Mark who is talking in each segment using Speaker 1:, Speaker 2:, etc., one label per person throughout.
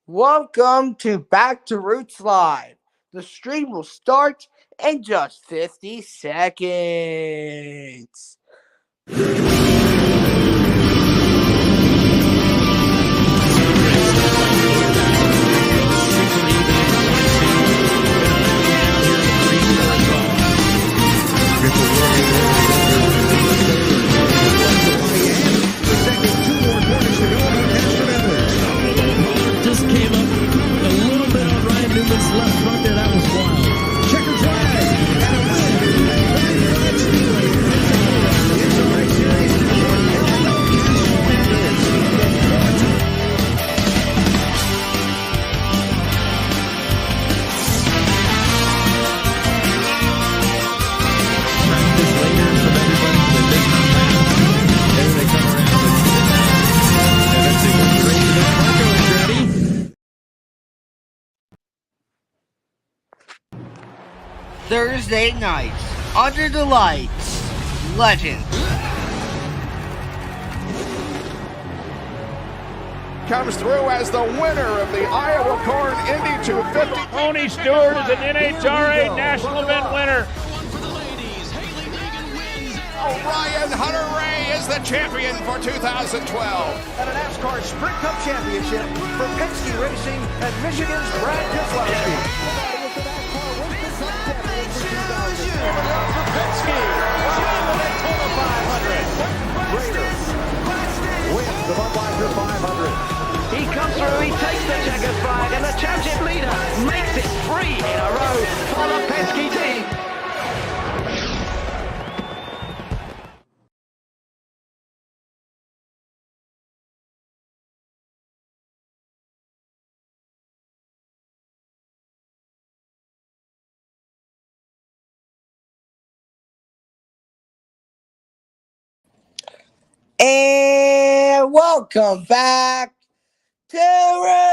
Speaker 1: Welcome to Back to Roots Live. The stream will start in just 50 seconds.
Speaker 2: Just came up a little bit on Ryan Newman's left front there. That was wild. Checker flag and a win by Ryan Speedway. It's a race series for practice later from everybody that does not pass. Then they come around and sit down. And then they go straight to the Marco is ready.
Speaker 1: Thursday nights, under the lights, legends.
Speaker 3: Comes through as the winner of the Iowa Corn Indy 250.
Speaker 4: Tony Stewart is an NHRA national event winner.
Speaker 3: Ryan Hunter Ray is the champion for 2012.
Speaker 5: And a NASCAR Sprint Cup Championship for Penske Racing and Michigan's Brad Keselowski. For Penske, the Daytona 500. Rader wins the Budweiser 500.
Speaker 6: He comes through, he takes the checkers flag, and the championship leader makes it 3 in a row for the Penske team.
Speaker 1: And welcome back to Roots.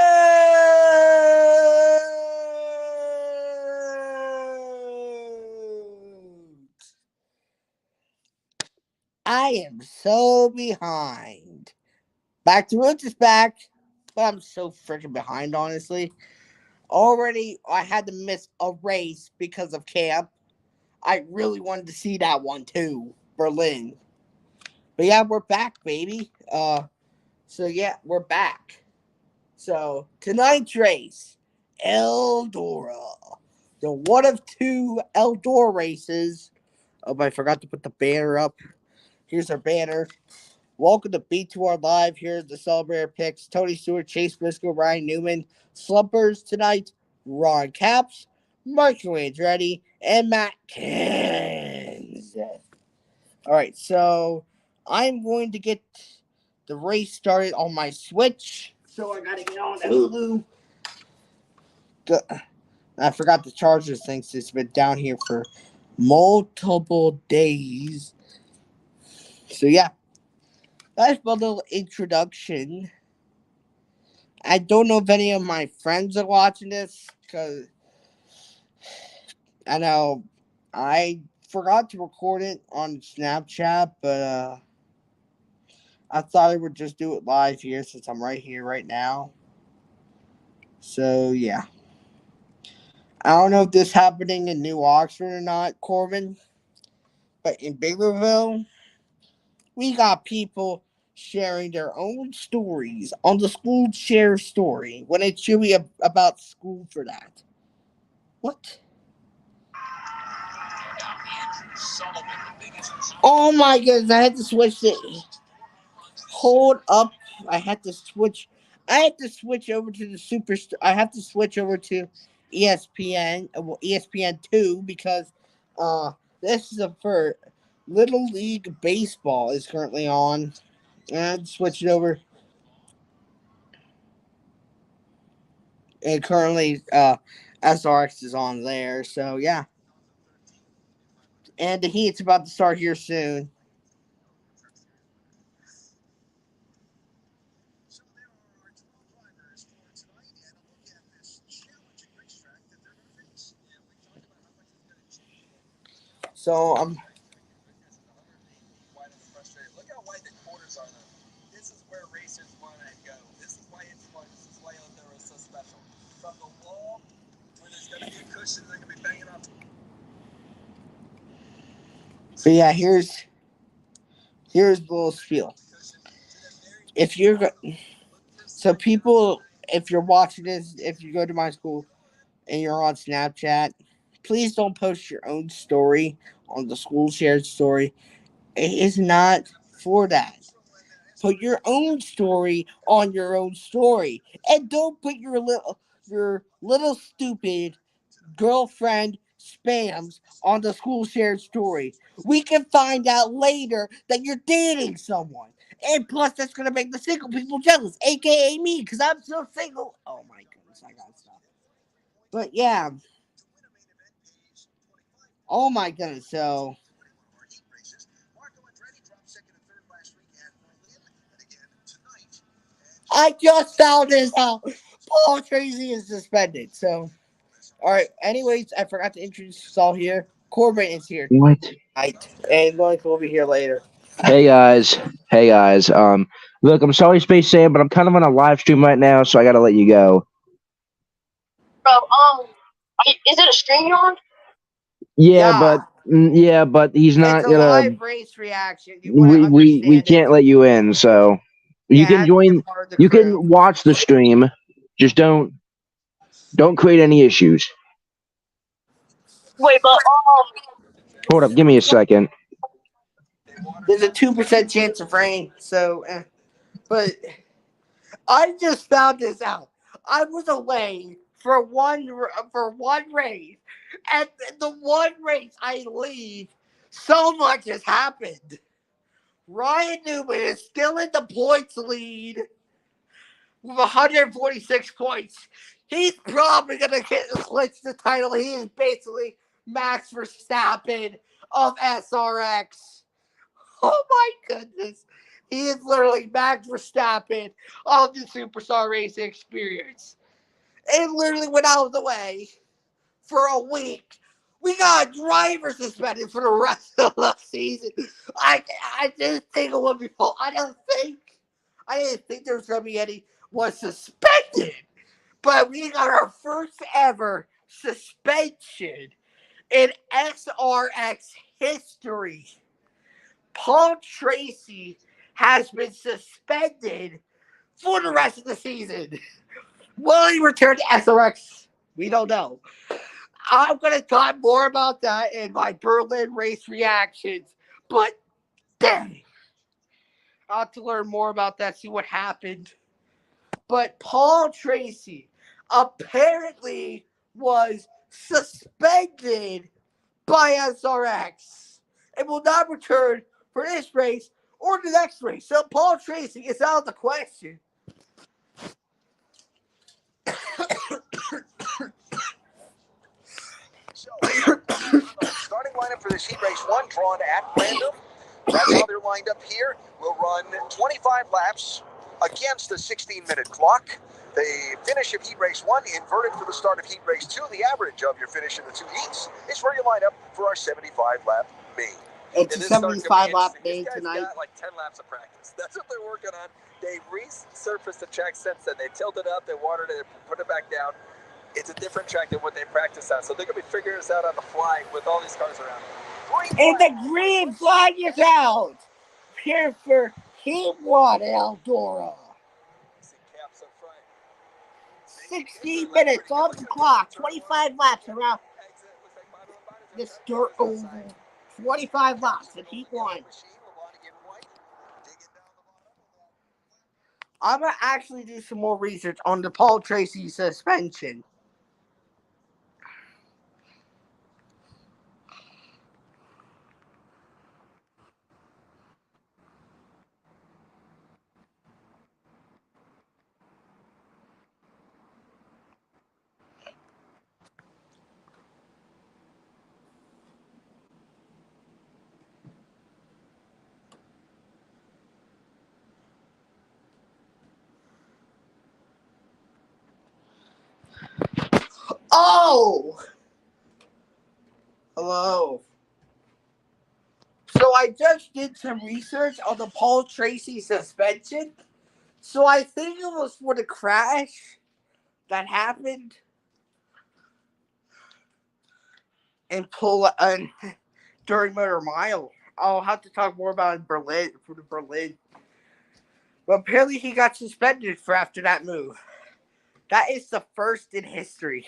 Speaker 1: I am so behind. Back to Roots is back, but I'm so freaking behind, honestly. Already, I had to miss a race because of camp. I really wanted to see that one too, Berlin. But yeah, we're back, baby. So yeah, we're back. So tonight's race, Eldora, the one of two Eldora races. Oh, I forgot to put the banner up. Here's our banner. Welcome to B2R Live. Here's the celebrator picks: Tony Stewart, Chase Briscoe, Ryan Newman. Slumpers tonight: Ron Capps, Michael Andretti, and Matt Cairns. All right, so I'm going to get the race started on my Switch. So I gotta get on Hulu. I forgot to charge this thing since it's been down here for multiple days. So yeah, that's my little introduction. I don't know if any of my friends are watching this because I know I forgot to record it on Snapchat, but I thought I would just do it live here since I'm right here right now. So yeah. I don't know if this is happening in New Oxford or not, Corbin. But in Bakerville, we got people sharing their own stories on the school share story when it should be about school for that. What? Oh my goodness, I had to switch it. Hold up. I had to switch. I had to switch over to the Super. I have to switch over to ESPN, ESPN2 because this is a for Little League Baseball is currently on. And I had to switch it over. And currently SRX is on there. So yeah. And the Heat's about to start here soon. So I'm
Speaker 7: Look how wide the quarters are, though. This is where racers want to go. This is why it's fun. This is why Eldora is so
Speaker 1: But yeah, here's the little spiel. If you're so people, if you're watching this, if you go to my school and you're on Snapchat, please don't post your own story on the school shared story. It is not for that. Put your own story on your own story, and don't put your little stupid girlfriend spams on the school shared story. We can find out later that you're dating someone. And plus, that's going to make the single people jealous, aka me, because I'm still single. Oh my goodness, I got to stop. But yeah, oh my goodness, so. I just found this out. Paul Tracy is suspended, so. Alright, anyways, I forgot to introduce us all here. Corbin is here.
Speaker 7: What?
Speaker 1: Right. And Lloyd will be here later.
Speaker 7: Hey guys. Hey guys. Look, I'm sorry, Space Sam, but I'm kind of on a live stream right now, so I gotta let you go.
Speaker 8: Bro, is it a stream you're on?
Speaker 1: Yeah.
Speaker 7: Yeah, but he's not
Speaker 1: It's a
Speaker 7: gonna.
Speaker 1: live race reaction. You want to
Speaker 7: We
Speaker 1: understand
Speaker 7: can't
Speaker 1: it.
Speaker 7: let you in, so you
Speaker 1: Yeah,
Speaker 7: can
Speaker 1: as you're
Speaker 7: join.
Speaker 1: part of the
Speaker 7: You
Speaker 1: crew.
Speaker 7: can watch the stream. Just don't create any issues.
Speaker 8: Wait, but
Speaker 7: Hold up, give me a second.
Speaker 1: There's a 2% chance of rain, so. But I just found this out. I was away for one race, and the one race I leave, so much has happened. Ryan Newman is still in the points lead with 146 points. He's probably going to clinch the title. He is basically Max Verstappen of SRX. Oh my goodness. He is literally Max Verstappen of the Superstar Racing Experience. And literally when I was away for a week, we got a driver suspended for the rest of the season. I didn't think it would be full. I didn't think there was going to be anyone suspended. But we got our first ever suspension in SRX history. Paul Tracy has been suspended for the rest of the season. Will he return to SRX? We don't know. I'm going to talk more about that in my Berlin race reactions. But dang, I'll have to learn more about that, see what happened. But Paul Tracy apparently was suspended by SRX and will not return for this race or the next race. So Paul Tracy is out of the question.
Speaker 5: Starting lineup for this heat race one, drawn at random. That's how they're lined up here. We'll run 25 laps against the 16-minute clock. The finish of heat race one inverted for the start of heat race two. The average of your finish in the two heats is where you line up for our 75-lap main.
Speaker 1: It's a 75-lap main tonight.
Speaker 9: Got like 10 laps of practice. That's what they're working on. They resurfaced the track since then. They tilted it up, they watered it, put it back down. It's a different track than what they practice on. So they're going to be figuring this out on the fly with all these cars around.
Speaker 1: And the green flag is out. Here for Heat 1 Eldora. 16 minutes on the clock. 25 laps around this dirt oval. 25 laps in Heat 1. I'm going to actually do some more research on the Paul Tracy suspension. Oh! Hello. So I just did some research on the Paul Tracy suspension. So I think it was for the crash that happened during Motor Mile. I'll have to talk more about it in Berlin for the Berlin. But apparently he got suspended for after that move. That is the first in history.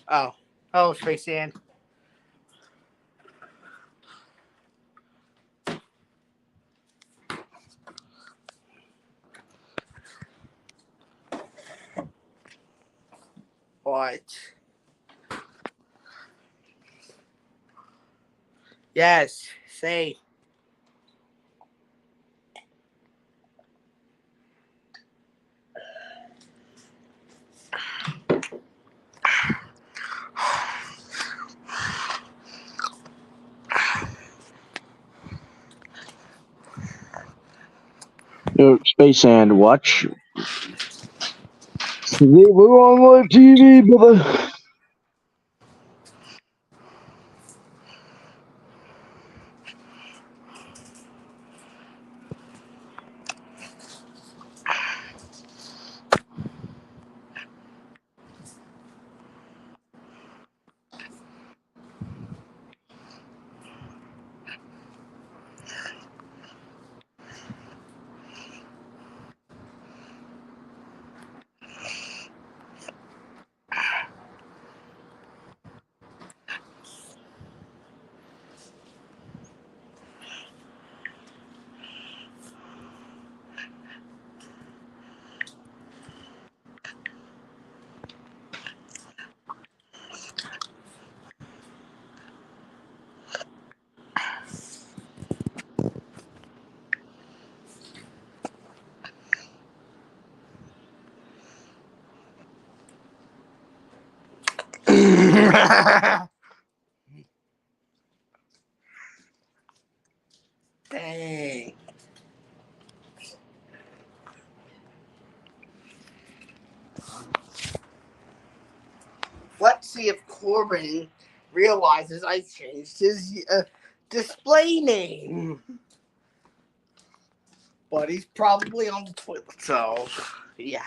Speaker 1: Oh, Space Sand. What? Yes, say.
Speaker 7: Space Sand, watch. We're on live TV, brother. Dang. Let's see if Corbin realizes I changed his display name. But he's probably on the toilet, so yeah.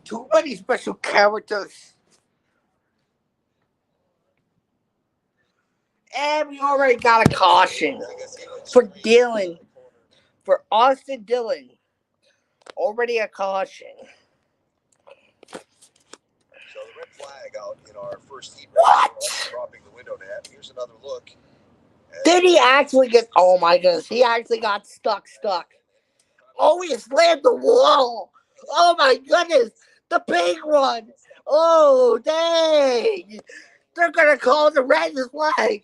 Speaker 7: Too many special characters. And we already got a caution for Dylan. For Austin Dillon. Already a caution.
Speaker 5: So the red flag out in our first heat.
Speaker 1: What?
Speaker 5: Dropping the window net. Here's another look.
Speaker 1: Did he actually get... Oh my goodness. He actually got stuck. Oh, he slammed the wall. Oh my goodness. The big one. Oh, dang. They're going to call the red flag.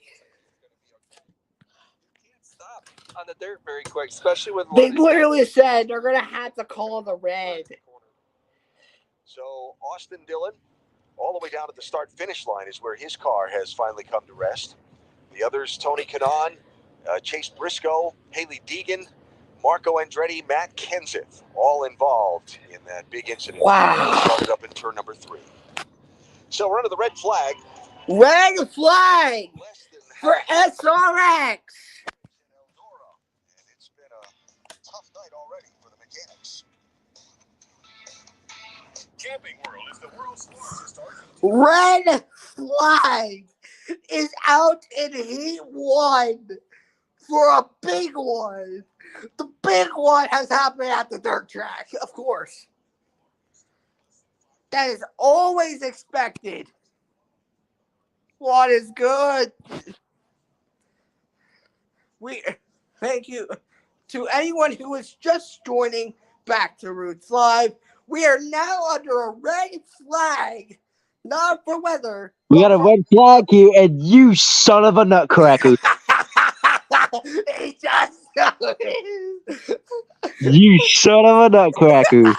Speaker 9: Stop on the dirt very quick, especially with.
Speaker 1: They literally said they're going to have to call the red.
Speaker 5: So Austin Dillon, all the way down to the start-finish line is where his car has finally come to rest. The others, Tony Kanaan, Chase Briscoe, Haley Deegan, Marco Andretti, Matt Kenseth, all involved in that big incident.
Speaker 1: Wow.
Speaker 5: Started up in turn number 3. So we're under the red flag.
Speaker 1: Red flag for SRX.
Speaker 5: Eldora, and it's been a tough night already for the mechanics. Camping World is the world's largest RV.
Speaker 1: Red flag is out in Heat 1 for a big one. The big one has happened at the dirt track, of course. That is always expected. What is good? Thank you to anyone who is just joining back to Roots Live. We are now under a red flag, not for weather.
Speaker 7: We got a red flag here, and you son of a nutcracker. He just noticed.
Speaker 10: You son of a nutcracker.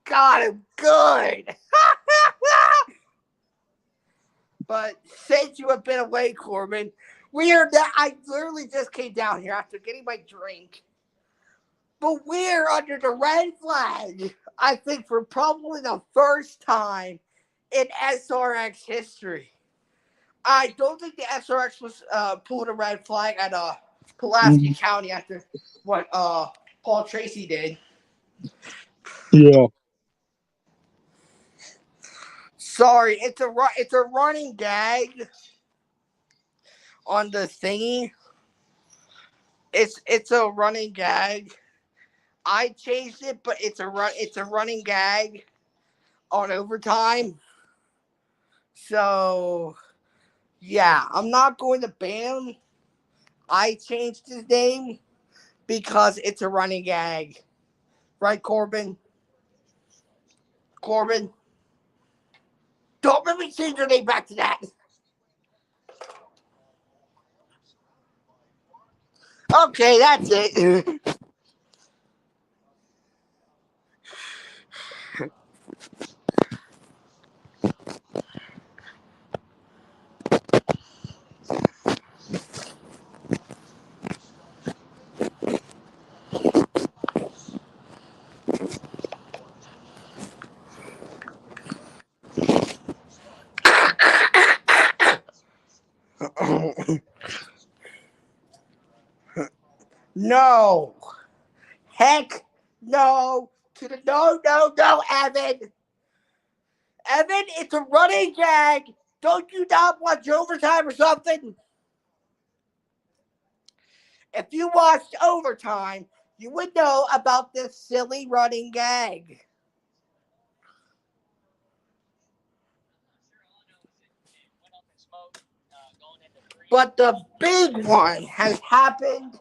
Speaker 7: Got him good. But since you have been away, Corbin, I literally just came down here after getting my drink. But we're under the red flag, I think, for probably the first time in SRX history. I don't think the SRX was pulled a red flag at Pulaski County after what Paul Tracy did.
Speaker 10: Yeah.
Speaker 7: Sorry, it's a running gag on the thingy. It's a running gag. I changed it, but it's a running gag on overtime. So yeah, I'm not going to ban him. I changed his name because it's a running gag. Right, Corbin? Corbin? Don't let me change your name back to that. Okay, that's it. No. Heck no. To the no, Evan. Evan, it's a running gag. Don't you not watch overtime or something? If you watched overtime, you would know about this silly running gag. But the big one has happened.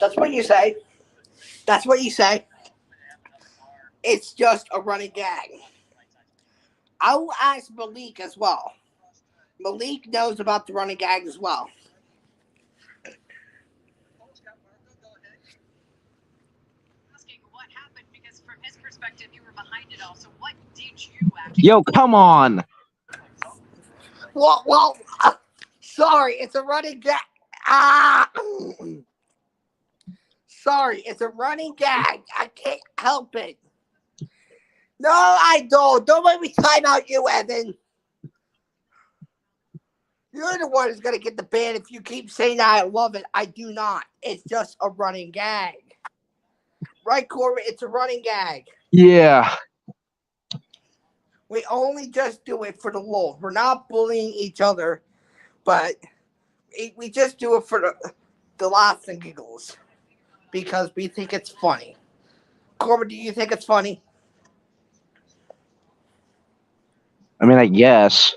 Speaker 7: That's what you say. That's what you say. It's just a running gag. I will ask Malik as well. Malik knows about the running gag as well.
Speaker 11: What happened, because from his perspective, you were behind it all. So what did you actually?
Speaker 10: Yo, come on.
Speaker 7: Well, sorry, it's a running gag. Sorry, it's a running gag. I can't help it. No, I don't. Don't let me time out you, Evan. You're the one who's going to get the ban if you keep saying I love it. I do not. It's just a running gag. Right, Corbin? It's a running gag.
Speaker 10: Yeah.
Speaker 7: We only just do it for the lulz. We're not bullying each other, but we just do it for the laughs and giggles because we think it's funny. Corbin, do you think it's funny?
Speaker 10: I mean, I guess.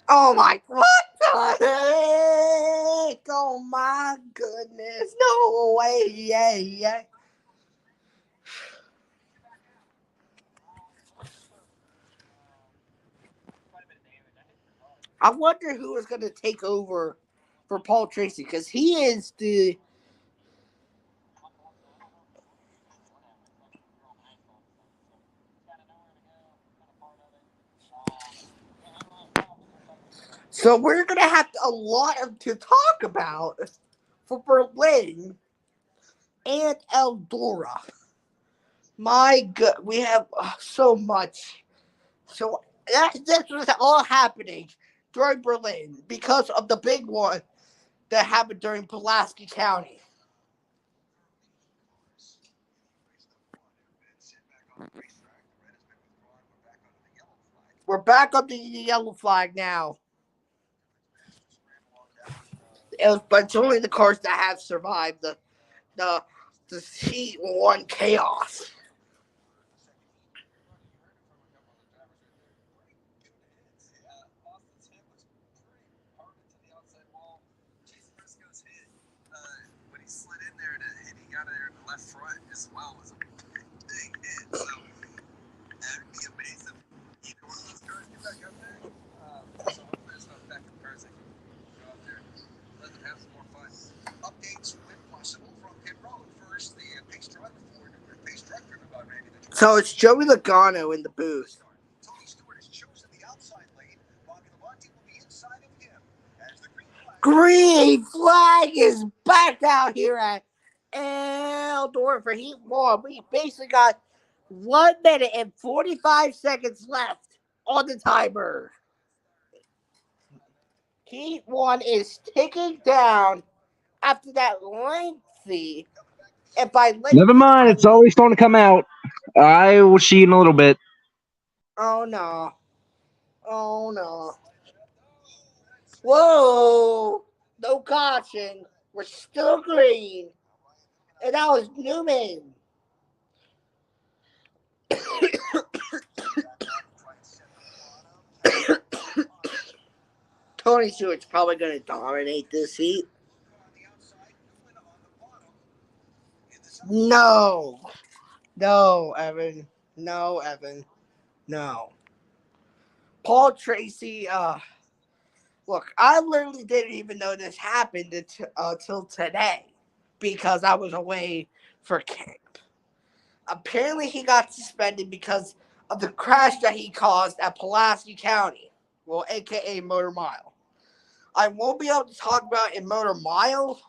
Speaker 7: Oh my, what the heck? Oh my goodness. No way. Yeah. I wonder who is going to take over for Paul Tracy because he is the. So we're going to have a lot to talk about for Berlin and Eldora. My God, we have so much. So this was all happening during Berlin because of the big one that happened during Pulaski County. We're back up to the yellow flag now. But it's only the cars that have survived the Heat 1 chaos.
Speaker 9: When he slid in there to hit, he got there in the left front as well. Was a big hit. So that would be amazing. Either one of those cars get back up there. So hopefully there's not back in cars that can go out there. Let them have some more fun.
Speaker 5: Updates when possible from pit road. First, the pace truck driven by Randy.
Speaker 7: So it's Joey Logano in the booth.
Speaker 5: Tony Stewart has chosen the outside lane. Bobby Labonte will be inside of him as the
Speaker 7: Green flag is back out here at Eldora for Heat 1. We basically got 1 minute and 45 seconds left on the timer. Heat 1 is ticking down after that lengthy. And by lengthy,
Speaker 10: Never mind. It's always starting to come out. I will see you in a little bit.
Speaker 7: Oh no. Oh no. Whoa. No caution. We're still green. And that was Newman. Tony Stewart's probably going to dominate this heat. No. No, Evan. No, Evan. No. Paul Tracy, look, I literally didn't even know this happened until today because I was away for camp. Apparently, he got suspended because of the crash that he caused at Pulaski County, well, a.k.a. Motor Mile. I won't be able to talk about in Motor Mile,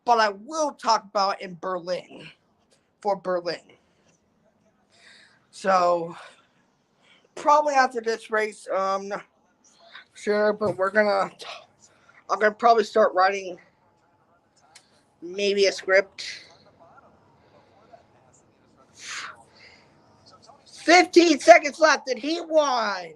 Speaker 7: but I will talk about in Berlin, for Berlin. So, probably after this race, not sure, but I'm gonna probably start writing maybe a script. 15 seconds left and he won.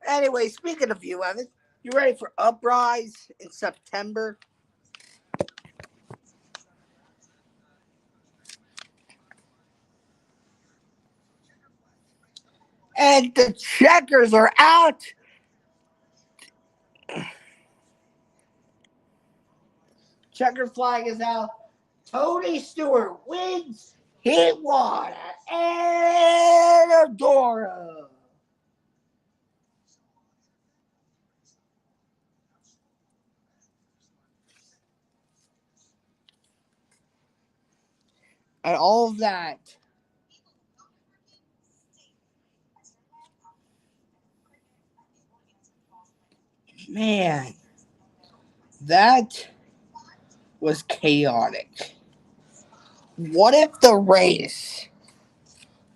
Speaker 7: Anyway, speaking of you, Evan, you ready for Uprise in September? And the checkers are out. Checker flag is out. Tony Stewart wins. He won at Eldora. And all of that. Man, that was chaotic. What if the race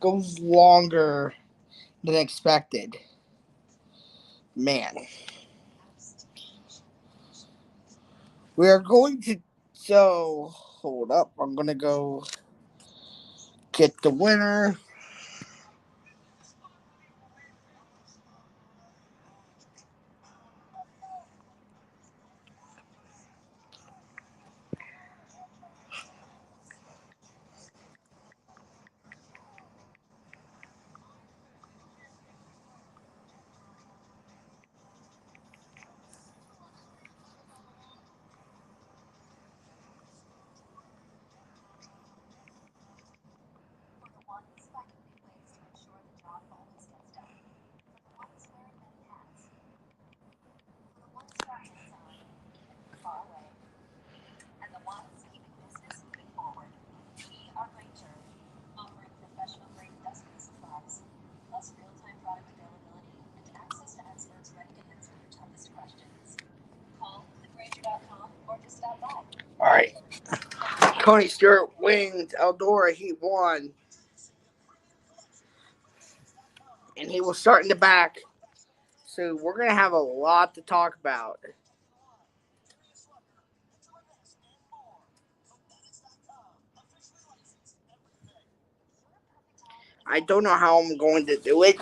Speaker 7: goes longer than expected? Man. We are going to. So, hold up. I'm going to go get the winner. All right. Tony Stewart wins Eldora. He won. And he will start in the back. So we're going to have a lot to talk about.
Speaker 1: I don't know how I'm going to do it.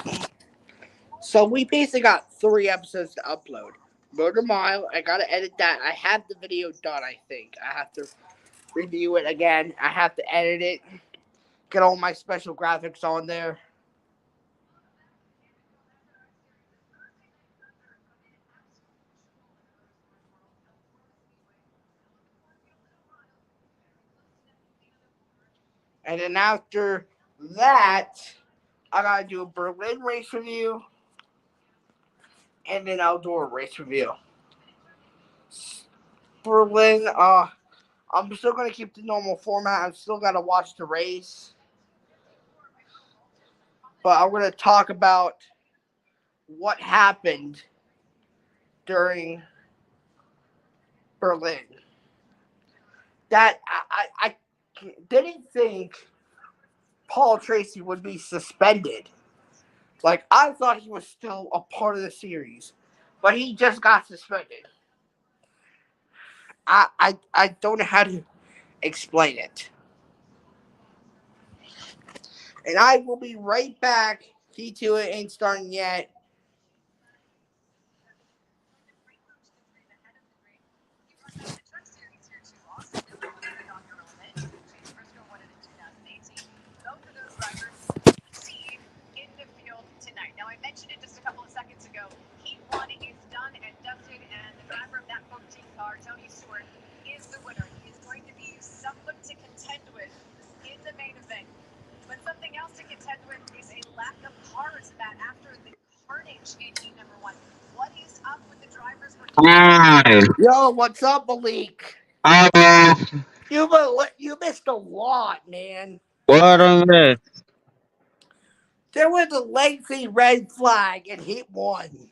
Speaker 1: So we basically got 3 episodes to upload. Motor Mile, I gotta edit that. I have the video done, I think. I have to review it again. I have to edit it. Get all my special graphics on there. And then after that, I gotta do a Berlin race review. And then Eldora race review. Berlin, I'm still gonna keep the normal format. I'm still gonna watch the race. But I'm gonna talk about what happened during Berlin. That I didn't think Paul Tracy would be suspended. Like, I thought he was still a part of the series, but he just got suspended. I don't know how to explain it. And I will be right back. T2 ain't starting yet.
Speaker 11: Now, I mentioned it just a couple of seconds ago. Heat 1 is done and dusted, and the driver of that 14 car, Tony Stewart, is the winner. He is going to be someone to contend with in the main event. But something else to contend with is a lack of cars that after the carnage in heat number 1. What is up with the drivers?
Speaker 1: Yo, what's up, Malik?
Speaker 10: Hello.
Speaker 1: You missed a lot, man.
Speaker 10: What is this?
Speaker 1: There was a lengthy red flag in Heat 1.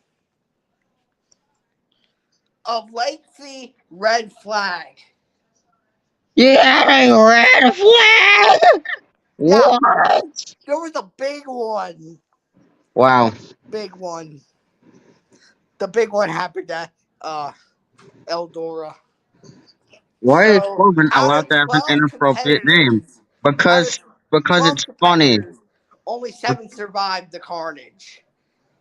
Speaker 1: A lengthy red flag.
Speaker 10: You have a red flag?
Speaker 1: Yeah,
Speaker 10: What?
Speaker 1: there was a big one.
Speaker 10: Wow.
Speaker 1: Big one. The big one happened at Eldora.
Speaker 10: Why is
Speaker 1: So,
Speaker 10: Corbin
Speaker 1: out
Speaker 10: allowed
Speaker 1: of
Speaker 10: to have an
Speaker 1: 12
Speaker 10: inappropriate name?
Speaker 1: competitors, out of
Speaker 10: Because
Speaker 1: 12
Speaker 10: it's funny.
Speaker 1: competitors, only 7 survived the carnage.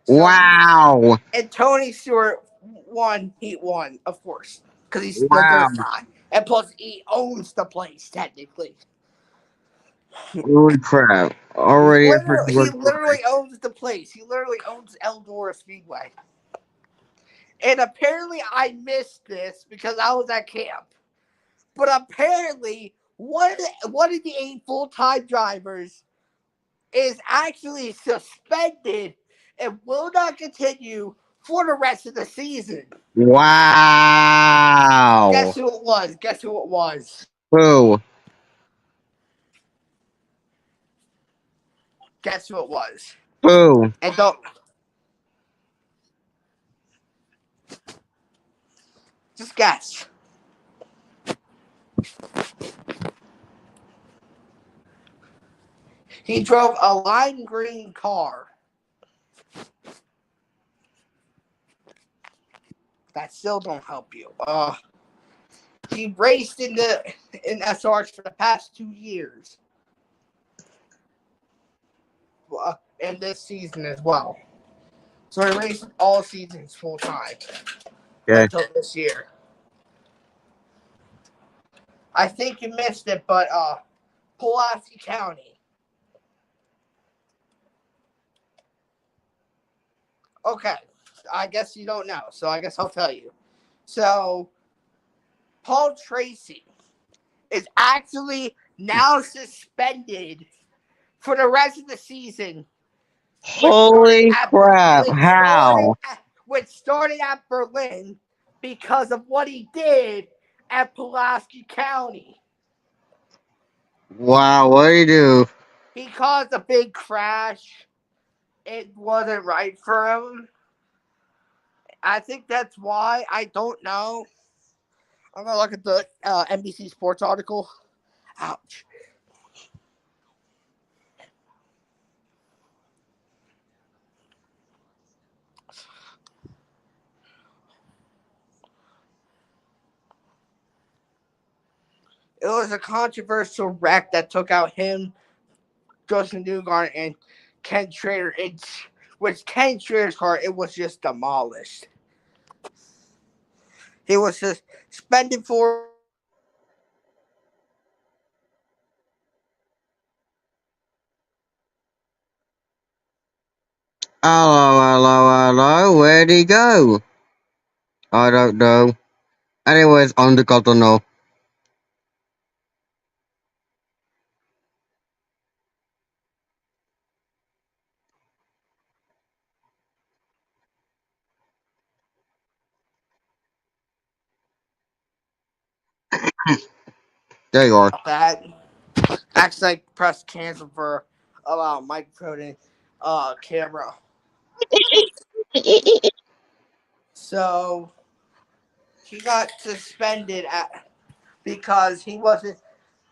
Speaker 1: So,
Speaker 10: Wow.
Speaker 1: and Tony Stewart won Heat 1, of course, because he's the
Speaker 10: Wow.
Speaker 1: dirt guy. And plus, he owns the place, technically.
Speaker 10: Holy crap.
Speaker 1: He
Speaker 10: Already a first word for
Speaker 1: literally owns the place. He literally owns Eldora Speedway. And apparently, I missed this because I was at camp. But apparently, one of the 8 full-time drivers is actually suspended and will not continue for the rest of the season.
Speaker 10: Wow.
Speaker 1: Guess who it was? Guess who it was?
Speaker 10: Who?
Speaker 1: Guess who it was?
Speaker 10: Who?
Speaker 1: And don't just guess. He drove a lime green car. That still don't help you. He raced in SRX for the past 2 years. And this season as well. So he raced all seasons full time.
Speaker 10: Okay.
Speaker 1: Until this year. I think you missed it, but Pulaski County. Okay. I guess you don't know, so I guess I'll tell you. So Paul Tracy is actually now suspended for the rest of the season.
Speaker 10: Holy crap. How?
Speaker 1: Which started at Berlin because of what he did at Pulaski County.
Speaker 10: Wow, what do you do?
Speaker 1: He caused a big crash. It wasn't right for him. I think that's why. I don't know. I'm going to look at the NBC Sports article. Ouch. It was a controversial wreck that took out him, Justin Newgarden and Ken Schrader. Which Ken Schrader's car, it was just demolished. He was suspended for.
Speaker 10: Hello, where'd he go? I don't know. Anyways, on the call to know. There you are.
Speaker 1: That actually I pressed cancel for microphone and camera. So he got suspended because he wasn't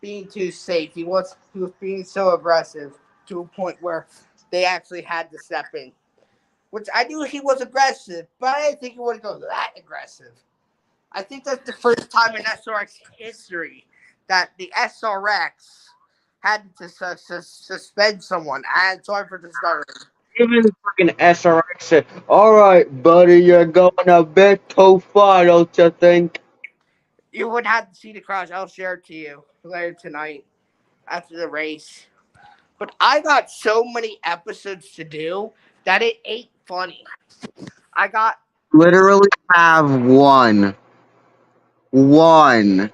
Speaker 1: being too safe. He was being so aggressive to a point where they actually had to step in. Which I knew he was aggressive, but I didn't think he would go that aggressive. I think that's the first time in SRX history that the SRX had to suspend someone. And sorry for the stuttering.
Speaker 10: Even the freaking SRX said, "Alright, buddy, you're going a bit too far, don't you think?"
Speaker 1: You would have to see the crash. I'll share it to you later tonight after the race. But I got so many episodes to do that it ain't funny. I got
Speaker 10: Literally have one. One.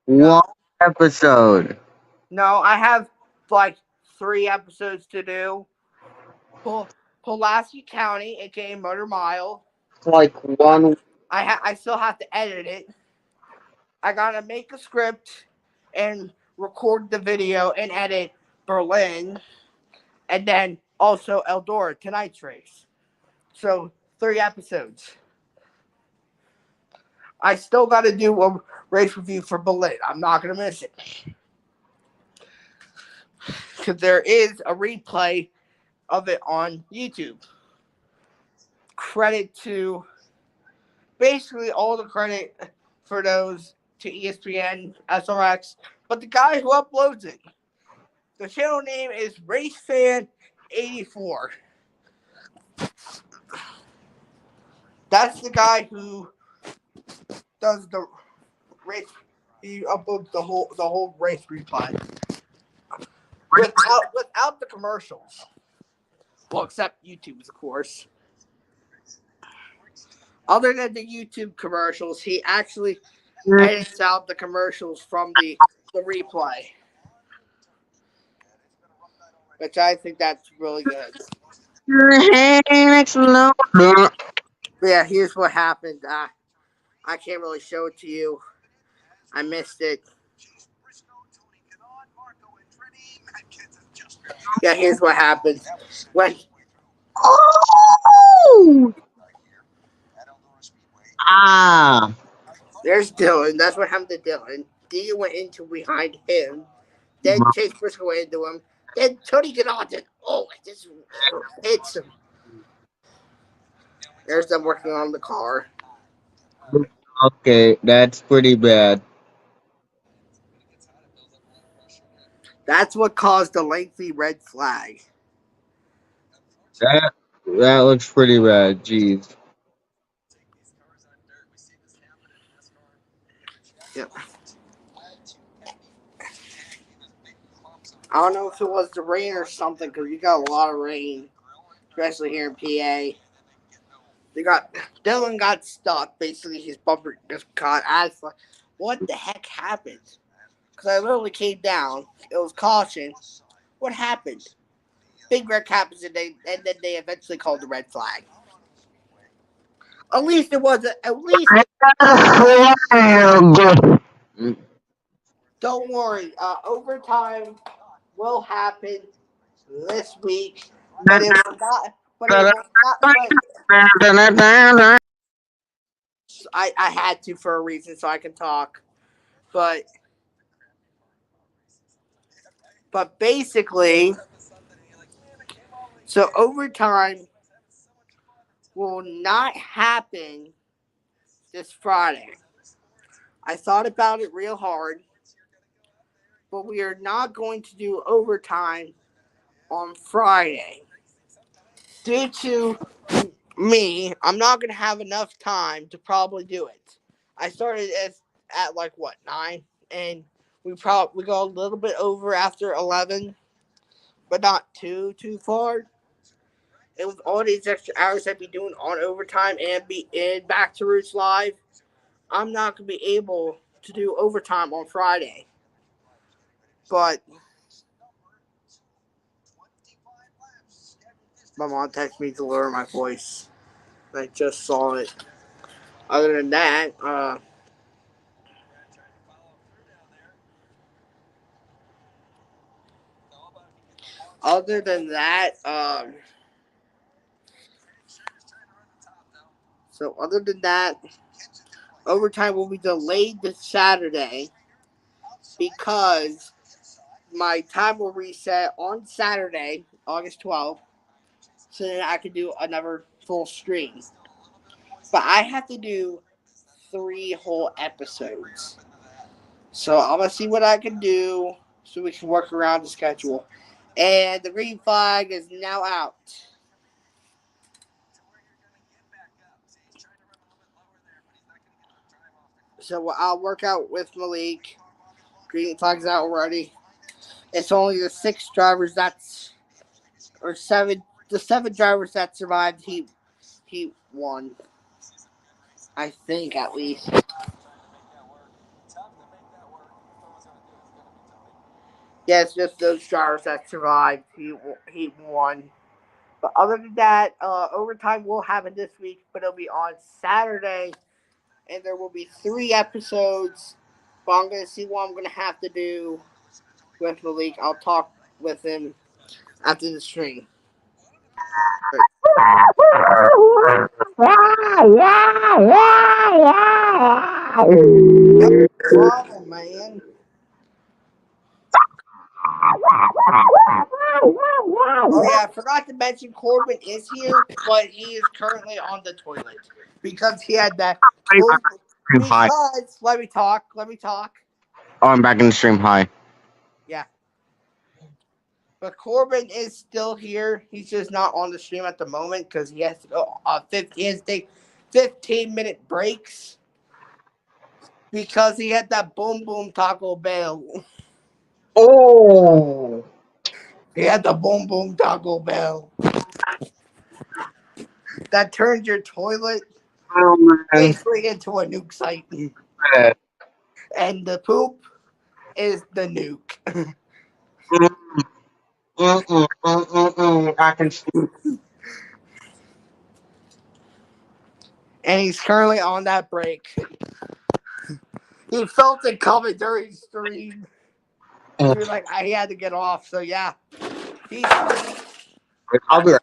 Speaker 1: no,
Speaker 10: One episode.
Speaker 1: no. I have like 3 episodes to do. Pulaski County, aka Motor Mile.
Speaker 10: Like one.
Speaker 1: I still have to edit it. I gotta make a script and record the video and edit Berlin, and then also Eldora tonight's race. So 3 episodes. I still got to do a race review for Berlin. I'm not gonna miss it because there is a replay of it on YouTube. Credit to basically all the credit for those to ESPN, SRX, but the guy who uploads it. The channel name is RaceFan84. That's the guy who does the race. He uploads the whole race replay without the commercials. Well, except YouTube's, of course. Other than the YouTube commercials, he actually edits out the commercials from the replay, which I think that's really good. But yeah, here's what happened. I can't really show it to you. I missed it. Yeah, here's what happened. When
Speaker 10: Oh! Ah!
Speaker 1: there's Dylan, that's what happened to Dylan. D went into behind him. Then Chase Briscoe went into him. Then Tony Gannett, it just hits him. There's them working on the car.
Speaker 10: Okay, that's pretty bad.
Speaker 1: That's what caused the lengthy red flag.
Speaker 10: That looks pretty bad. Jeez.
Speaker 1: Yep. I don't know if it was the rain or something, because you got a lot of rain, especially here in PA. Dylan got stuck. Basically, his bumper just caught. I was like, what the heck happened? Because I literally came down. It was caution. What happened? Big wreck happens, and then they eventually called the red flag. At least it wasn't. Don't worry. Overtime will happen this week, but it will not. But it will not. I had to for a reason, so I can talk. But basically, so overtime will not happen this Friday. I thought about it real hard,
Speaker 7: but we are not going to do overtime on Friday. Due to me, I'm not going to have enough time to probably do it. I started at like what, 9, and we go a little bit over after 11, but not too far. And with all these extra hours I'd be doing on overtime and be in Back to Roots Live, I'm not going to be able to do overtime on Friday. But my mom texted me to lower my voice. I just saw it. Other than that, other than that, so other than that, overtime will be delayed to Saturday because my time will reset on Saturday, August 12th, so then I can do another full stream. But I have to do 3 whole episodes. So I'm going to see what I can do so we can work around the schedule. And the green flag is now out. So I'll work out with Malik. Green flag's out already. It's only the 6 drivers or 7, the 7 drivers that survived Heat 1. I think, at least. Yeah, it's just those drivers that survived Heat 1. But other than that, overtime will happen this week, but it'll be on Saturday. And there will be 3 episodes. But I'm going to see what I'm going to have to do with Malik. I'll talk with him after the stream. Problem, man. Oh yeah, I forgot to mention Corbin is here, but he is currently on the toilet because he had that. Because let me talk.
Speaker 10: Oh, I'm back in the stream. Hi.
Speaker 7: Yeah. But Corbin is still here. He's just not on the stream at the moment because he has to go. He has to take 15-minute breaks because he had that boom boom Taco Bell.
Speaker 10: Oh.
Speaker 7: He had the boom boom Taco Bell that turns your toilet basically into a nuke site.
Speaker 10: Yeah.
Speaker 7: And the poop is the nuke.
Speaker 10: I can see.
Speaker 7: And he's currently on that break. He felt it coming during stream. He was like, he had to get off. So yeah,
Speaker 10: I'll be right.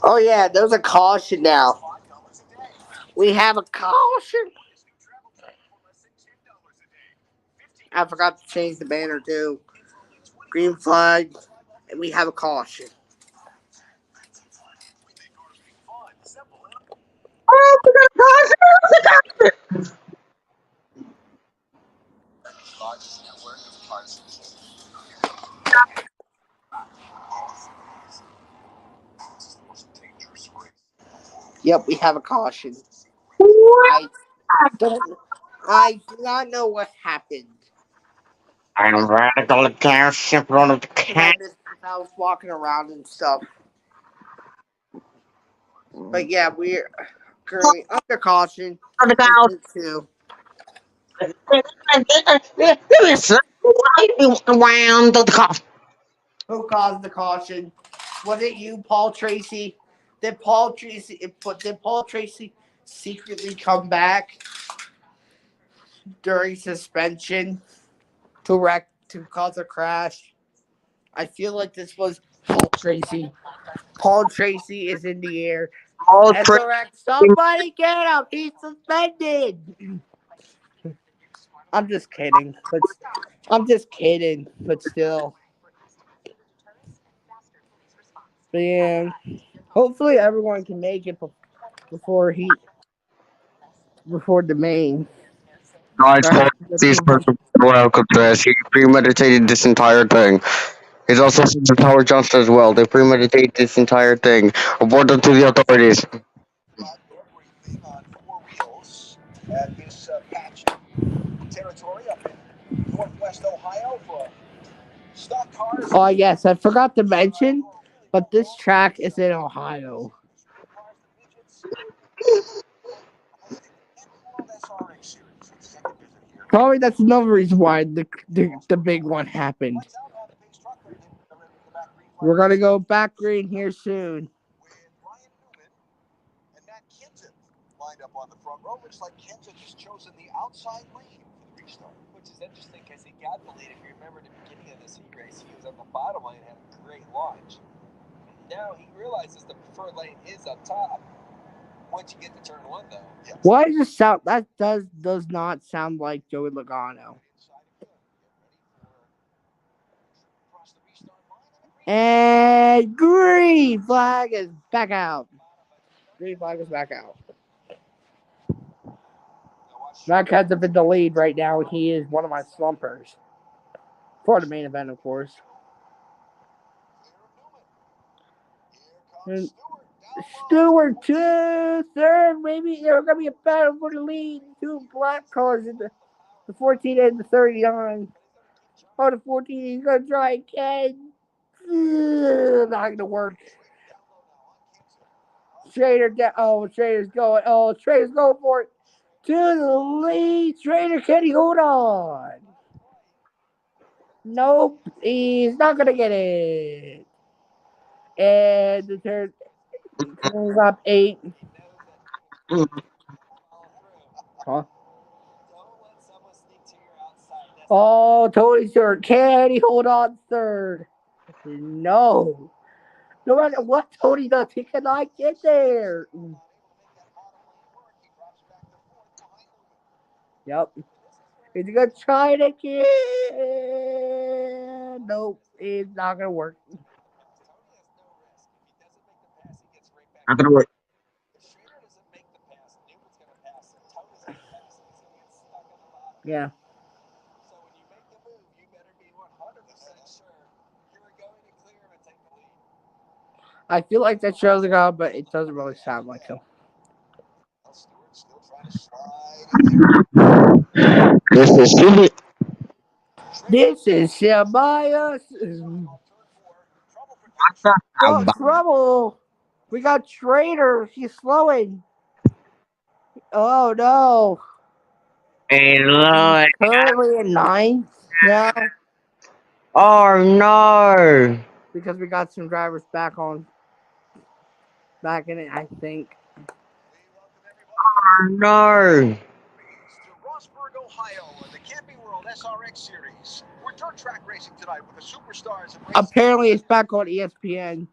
Speaker 7: Oh yeah, there's a caution now. We have a caution. I forgot to change the banner too. Green flag, and we have a caution. Yep, we have a caution. I do not know what happened.
Speaker 10: I'm radical against in front of the cat.
Speaker 7: I was walking around and stuff. But yeah, we're currently under caution.
Speaker 10: On the couch. Around the couch.
Speaker 7: who caused the caution. Was it you, Paul Tracy? Did Paul Tracy secretly come back during suspension to cause a crash? I feel like this was Paul Tracy. Paul Tracy is in the air.
Speaker 10: All
Speaker 7: SRX, somebody get him! He's suspended. I'm just kidding, but still. But yeah, hopefully everyone can make it before the main.
Speaker 10: guys, these persons are welcome to us. He premeditated this entire thing. He's also the Howard Johnson as well. They premeditated this entire thing. Report them to the authorities.
Speaker 5: Everything on four wheels at this patch territory up in northwest Ohio for stock cars.
Speaker 7: Oh yes, I forgot to mention, but this track is in Ohio. Probably that's another reason why the big one happened. We're gonna go back green here soon.
Speaker 5: And Matt Kenton lined up on the front row. Looks like Kenton has chosen the outside lane for the restart.
Speaker 9: Which is interesting because he got the lead. If you remember at the beginning of this heat race, he was on the bottom lane and had a great launch. Now he realizes the preferred lane is up top. Once you get to turn one, though.
Speaker 5: Yes.
Speaker 7: Why does it sound that does not sound like Joey Logano? And green flag is back out. Green flag is back out. Matt has been the lead right now. He is one of my slumpers. For the main event, of course. And Stewart to third. Maybe there's going to be a battle for the lead. Two black cars in the 14 and the 39. Oh, the 14, he's going to try again. Not going to work. Schrader's going. Oh, Schrader's going for it. To the lead. Schrader, can he hold on? Nope. He's not going to get it. And the turn up 8. Huh? Oh, Tony's third. Can he hold on third? No. No matter what Tony does, he cannot get there. Yep. He's going to try it again. Nope. It's not going to work.
Speaker 10: Not gonna work.
Speaker 7: Yeah.
Speaker 9: So when you make the move, you better be 100% sure you're going to clear him and take the lead.
Speaker 7: I feel like that shows a guy, but it doesn't really sound like him.
Speaker 10: This is Jimmy.
Speaker 7: This is Shamaya. Oh, trouble. We got Trader. He's slowing. Oh, no.
Speaker 10: Hey, Lord.
Speaker 7: Currently in 9th now.
Speaker 10: Oh, no.
Speaker 7: Because we got some drivers back in it, I think.
Speaker 10: Oh, no.
Speaker 5: Rossburg, Ohio, the Camping World SRX Series. We're dirt track racing tonight with the superstars of racing.
Speaker 7: Apparently, it's back on ESPN.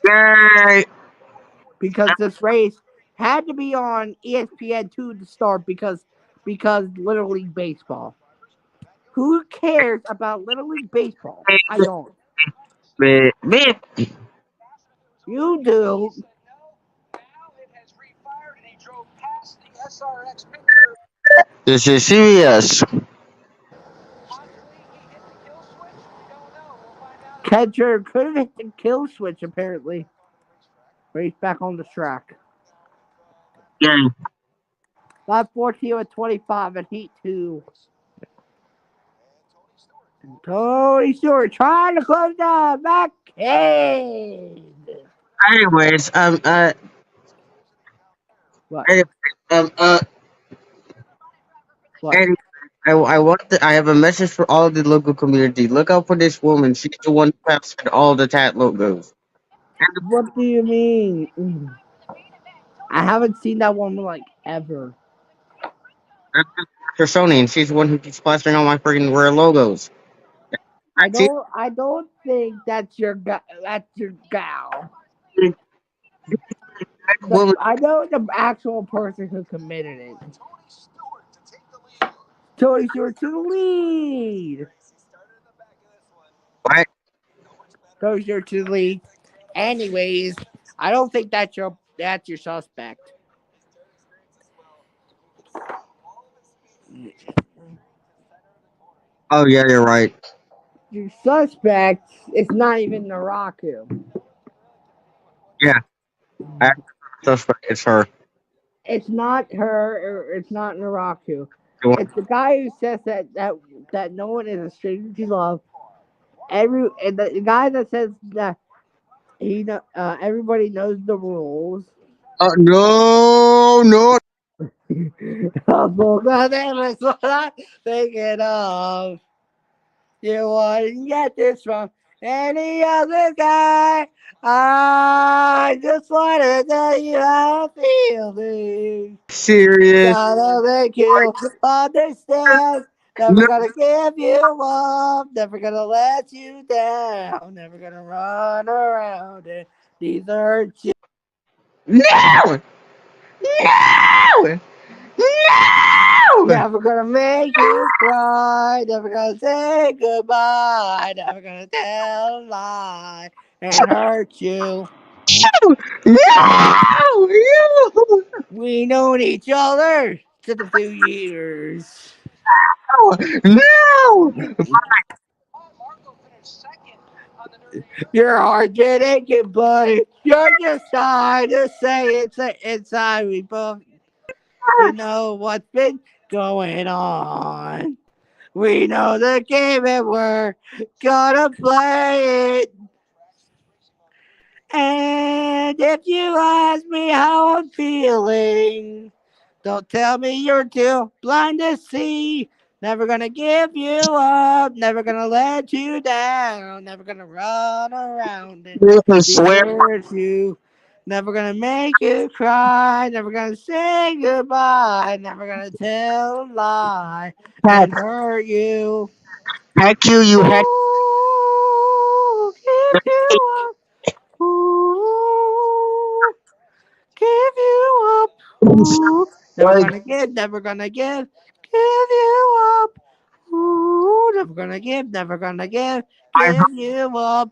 Speaker 10: Yay.
Speaker 7: Because this race had to be on ESPN 2 to start because Little League Baseball. Who cares about Little League Baseball? I don't.
Speaker 10: Me.
Speaker 7: You do.
Speaker 10: This is serious.
Speaker 7: Kedger could have hit the kill switch, apparently. Race back on the track.
Speaker 10: Yeah.
Speaker 7: Lap 14 with 25 in Heat 2. And Tony Stewart trying to close down back end.
Speaker 10: Anyways,
Speaker 7: What?
Speaker 10: Anyways,
Speaker 7: What?
Speaker 10: I have a message for all the local community. Look out for this woman. She's the one who has all the tat logos.
Speaker 7: What do you mean? I haven't seen that one like ever.
Speaker 10: For Sony, and she's the one who keeps plastering all my freaking rare logos. See,
Speaker 7: I don't think that's that's your gal.
Speaker 10: that woman.
Speaker 7: I know the actual person who committed it. Tony Stewart to the lead.
Speaker 10: What?
Speaker 7: Tony Stewart to the lead. Anyways, I don't think that's your suspect.
Speaker 10: Oh yeah, you're right.
Speaker 7: Your suspect is not even Naraku.
Speaker 10: Yeah, I have a suspect. It's her.
Speaker 7: It's not her, or it's not Naraku.
Speaker 10: The one-
Speaker 7: It's the guy who says that no one is a stranger to love. And the guy that says that everybody knows the rules.
Speaker 10: No, no.
Speaker 7: That's what I'm thinking of. You wouldn't get this from any other guy. I just want to tell you how I'm feeling.
Speaker 10: Serious.
Speaker 7: Gotta make you understand. Never
Speaker 10: No,
Speaker 7: gonna give you up. Never gonna let you down. Never gonna run around and desert you.
Speaker 10: no, no, no.
Speaker 7: Never gonna make you cry. Never gonna say goodbye. Never gonna tell a lie and hurt you.
Speaker 10: No, no,
Speaker 7: We known each other since a few years.
Speaker 10: no.
Speaker 7: Your heart been aching, buddy. You're just trying to say it's inside. We both, you know what's been going on. We know the game and we're gonna play it. And if you ask me how I'm feeling, don't tell me you're too blind to see. Never gonna give you up, never gonna let you down, never gonna run around and
Speaker 10: You can swear.
Speaker 7: desert you. Never gonna make you cry, never gonna say goodbye, never gonna tell a lie
Speaker 10: Heck,
Speaker 7: and hurt you.
Speaker 10: heck you heck.
Speaker 7: Ooh, give you up. Ooh, give you up. Ooh, never
Speaker 10: Like,
Speaker 7: gonna give, never gonna give you up. Ooh, never gonna
Speaker 10: I
Speaker 7: give you up.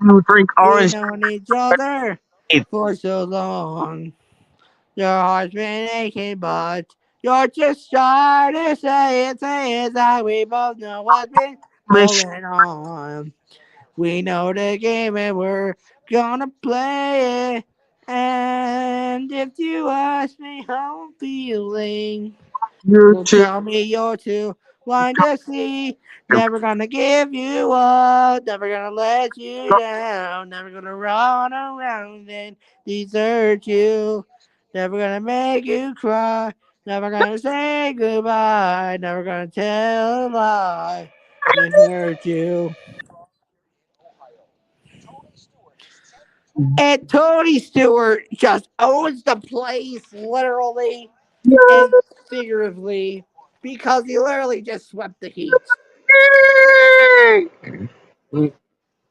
Speaker 10: heard you drink
Speaker 7: We
Speaker 10: orange
Speaker 7: known each other
Speaker 10: juice.
Speaker 7: for so long. Your heart's been aching, but you're just trying to say it like we both know what's been going on. We know the game and we're gonna play it. And if you ask me how I'm feeling,
Speaker 10: You
Speaker 7: don't
Speaker 10: too.
Speaker 7: tell me you're too blind to see. Never gonna give you up. Never gonna let you down. Never gonna run around and desert you. Never gonna make you cry. Never gonna say goodbye. Never gonna tell a lie and hurt you. And Tony Stewart just owns the place, literally and figuratively, because he literally just swept the Heat.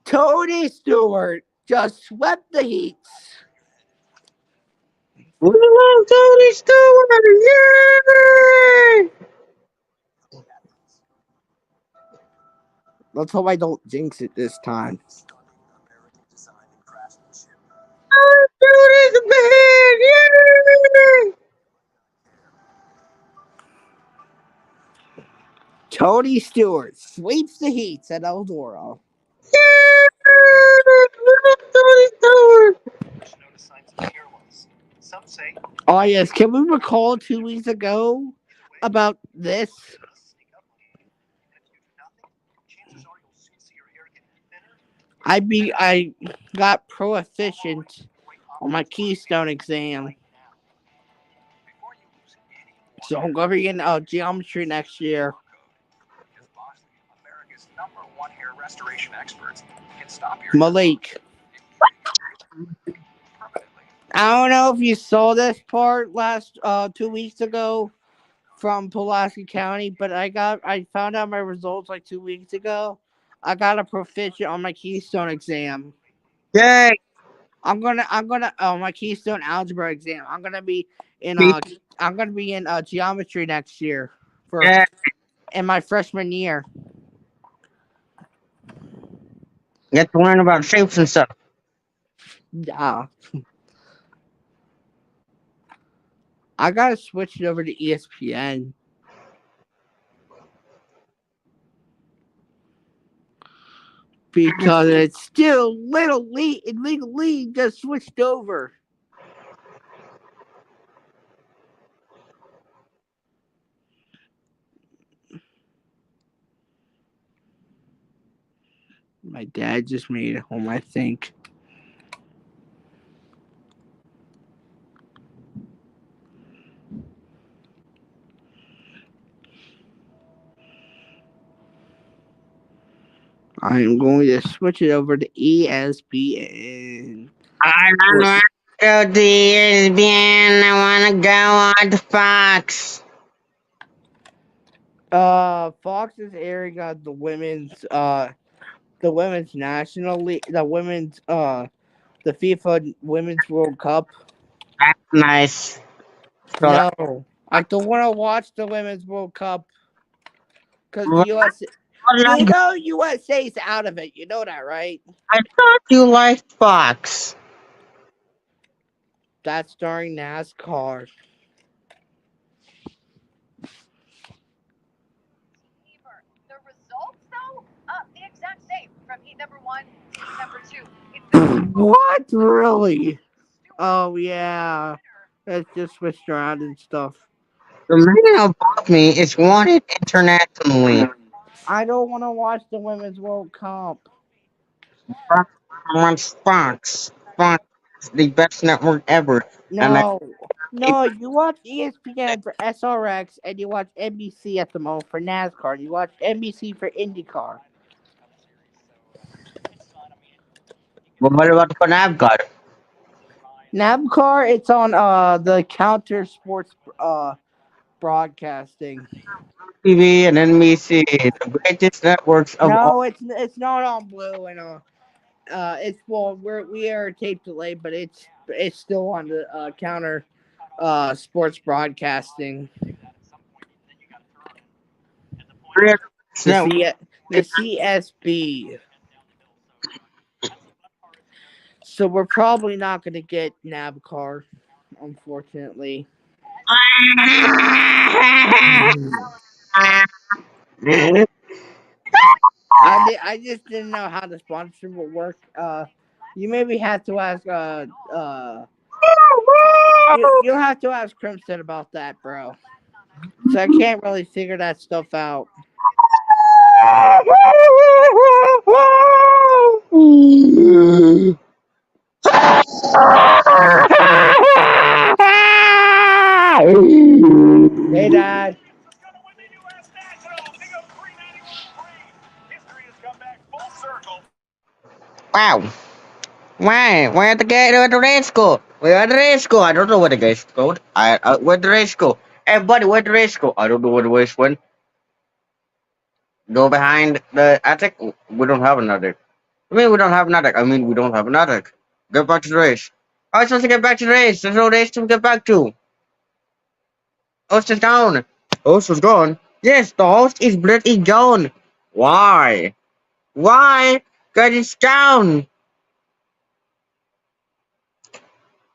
Speaker 7: Tony Stewart just swept the Heat.
Speaker 10: We love Tony Stewart. Yay!
Speaker 7: Let's hope I don't jinx it this time.
Speaker 10: Tony's the man. Yay!
Speaker 7: Tony Stewart sweeps the Heat at Eldora.
Speaker 10: Yay! We love Tony Stewart.
Speaker 7: Oh yes, can we recall 2 weeks ago about this? I got proficient on my Keystone exam, so I'm gonna be getting geometry next year.
Speaker 5: restoration experts can stop your
Speaker 1: Malik. I don't know if you saw this part last 2 weeks ago from Pulaski County, but I found out my results like 2 weeks ago. I got a proficient on my Keystone exam.
Speaker 10: Yay!
Speaker 1: I'm gonna my Keystone algebra exam. I'm gonna be in geometry next year for
Speaker 10: Yeah.
Speaker 1: in my freshman year.
Speaker 10: Get to learn about shapes and stuff.
Speaker 1: Yeah. I gotta switch it over to ESPN because it's still Little League just switched over. My dad just made it home, I think. I'm going to switch it over to ESPN.
Speaker 10: I don't want to go to ESPN. I want to go on to Fox.
Speaker 1: Fox is airing the women's national league, the FIFA Women's World Cup.
Speaker 10: That's nice. So that,
Speaker 1: No, I don't want to watch the Women's World Cup because
Speaker 10: what
Speaker 1: USA's out of it. You know that, right?
Speaker 10: I thought you liked Fox.
Speaker 1: That's during NASCAR.
Speaker 11: The results, though, the exact same from heat number 1 to heat number 2. It's the
Speaker 1: What? Really? Oh, yeah. It's just switched around and stuff.
Speaker 10: The man above me is wanted internationally.
Speaker 1: I don't want to watch the Women's World Cup.
Speaker 10: Fox wants Fox. Fox is the best network ever. And I
Speaker 1: No. No, you watch ESPN for SRX and you watch NBC at the moment for NASCAR. You watch NBC for IndyCar.
Speaker 10: But what about the NASCAR?
Speaker 1: NASCAR, it's on the Counter Sports broadcasting.
Speaker 10: TV and NBC, the greatest networks of all.
Speaker 1: No, it's not on Blue and it's well we are tape delayed, but it's still on the Counter Sports broadcasting.
Speaker 10: Greatest
Speaker 1: The
Speaker 10: network.
Speaker 1: CSB. So we're probably not going to get NASCAR, unfortunately. I just didn't know how the sponsorship would work. You maybe have to ask you'll have to ask Crimson about that, bro. So I can't really figure that stuff out. Hey, Dad.
Speaker 10: Wow. Why? Where the gate? Where the race go? Where the race go? I don't know where the race go. Where the race go? Everybody, where the race go? I don't know where the race went. Go behind the attic. We don't have an attic. I mean, we don't have an attic. I mean, we don't have an attic. Get back to the race. I was supposed to get back to the race. There's no race to get back to. Host is gone. Host is gone. Yes, the host is bloody gone. Why? Why? Because it's down.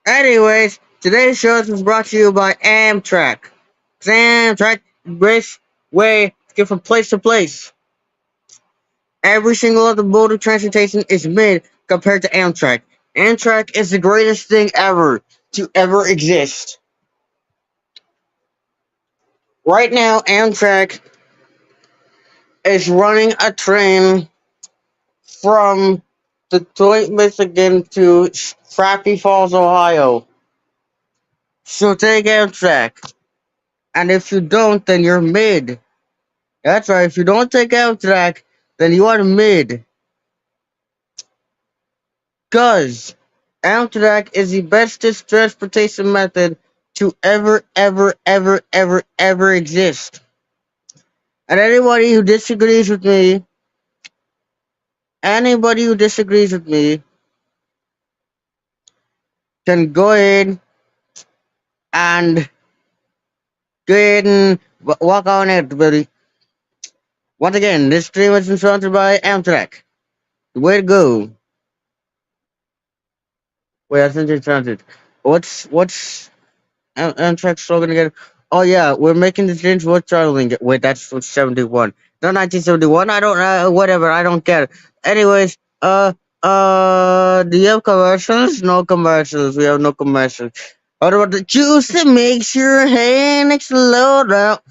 Speaker 10: Anyways, today's show was brought to you by Amtrak. Amtrak race way to get from place to place. Every single other mode of transportation is mid compared to Amtrak. Amtrak is the greatest thing ever to ever exist. Right now, Amtrak is running a train from Detroit, Michigan to Frappy Falls, Ohio. So take Amtrak. And if you don't, then you're mid. That's right, if you don't take Amtrak, then you are mid. Cause Amtrak is the bestest transportation method to ever exist. And anybody who disagrees with me can go ahead and walk on it, buddy. Once again, this stream is sponsored by Amtrak. Way to go. Wait, I think it's transit. What's Amtrak slogan again? Oh yeah, we're making this change worth traveling. Wait, that's from 71. No, 1971. I don't know. Whatever. I don't care. Anyways, do you have commercials? No commercials. We have no commercials. What about the juice that makes your hand explode out?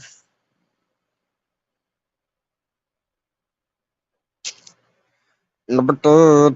Speaker 10: Number two.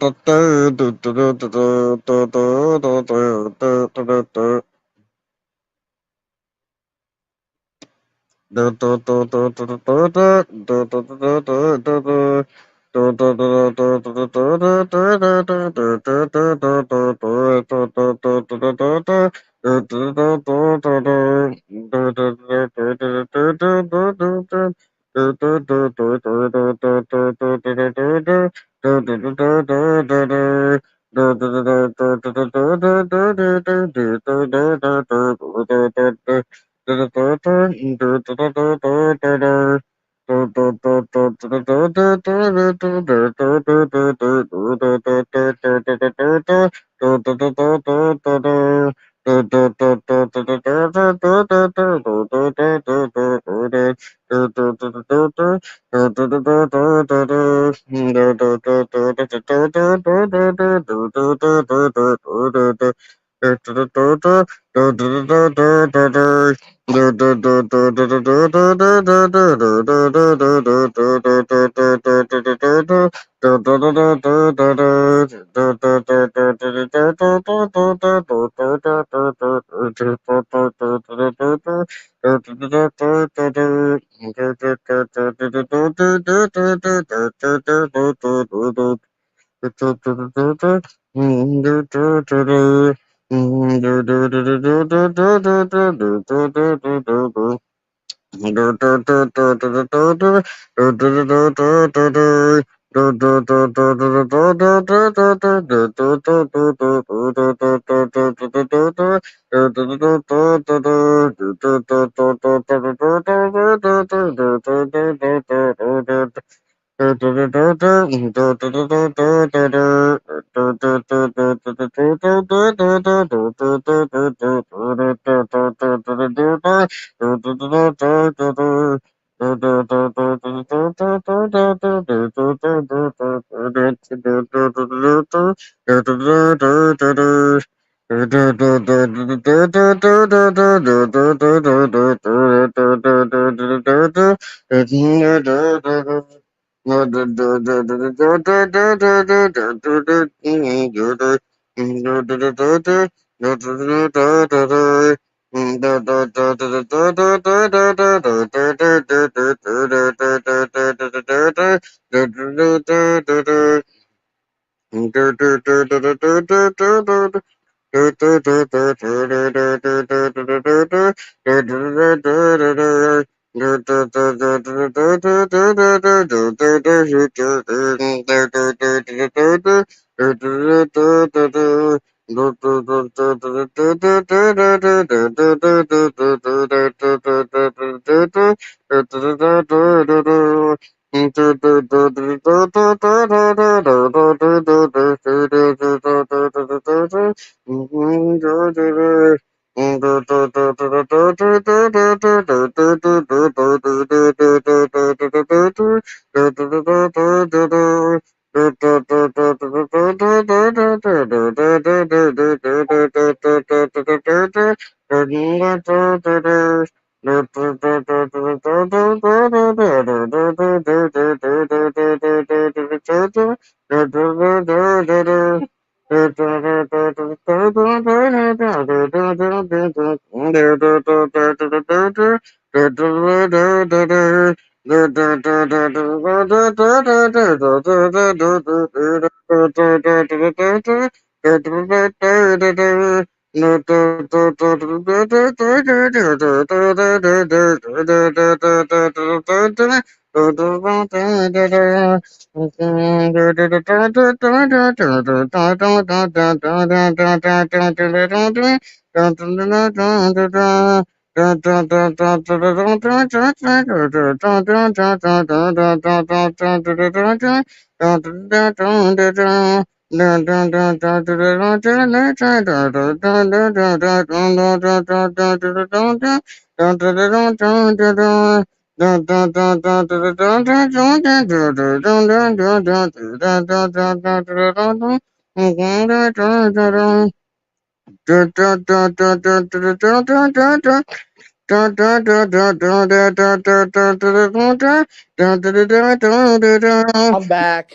Speaker 1: I'm back.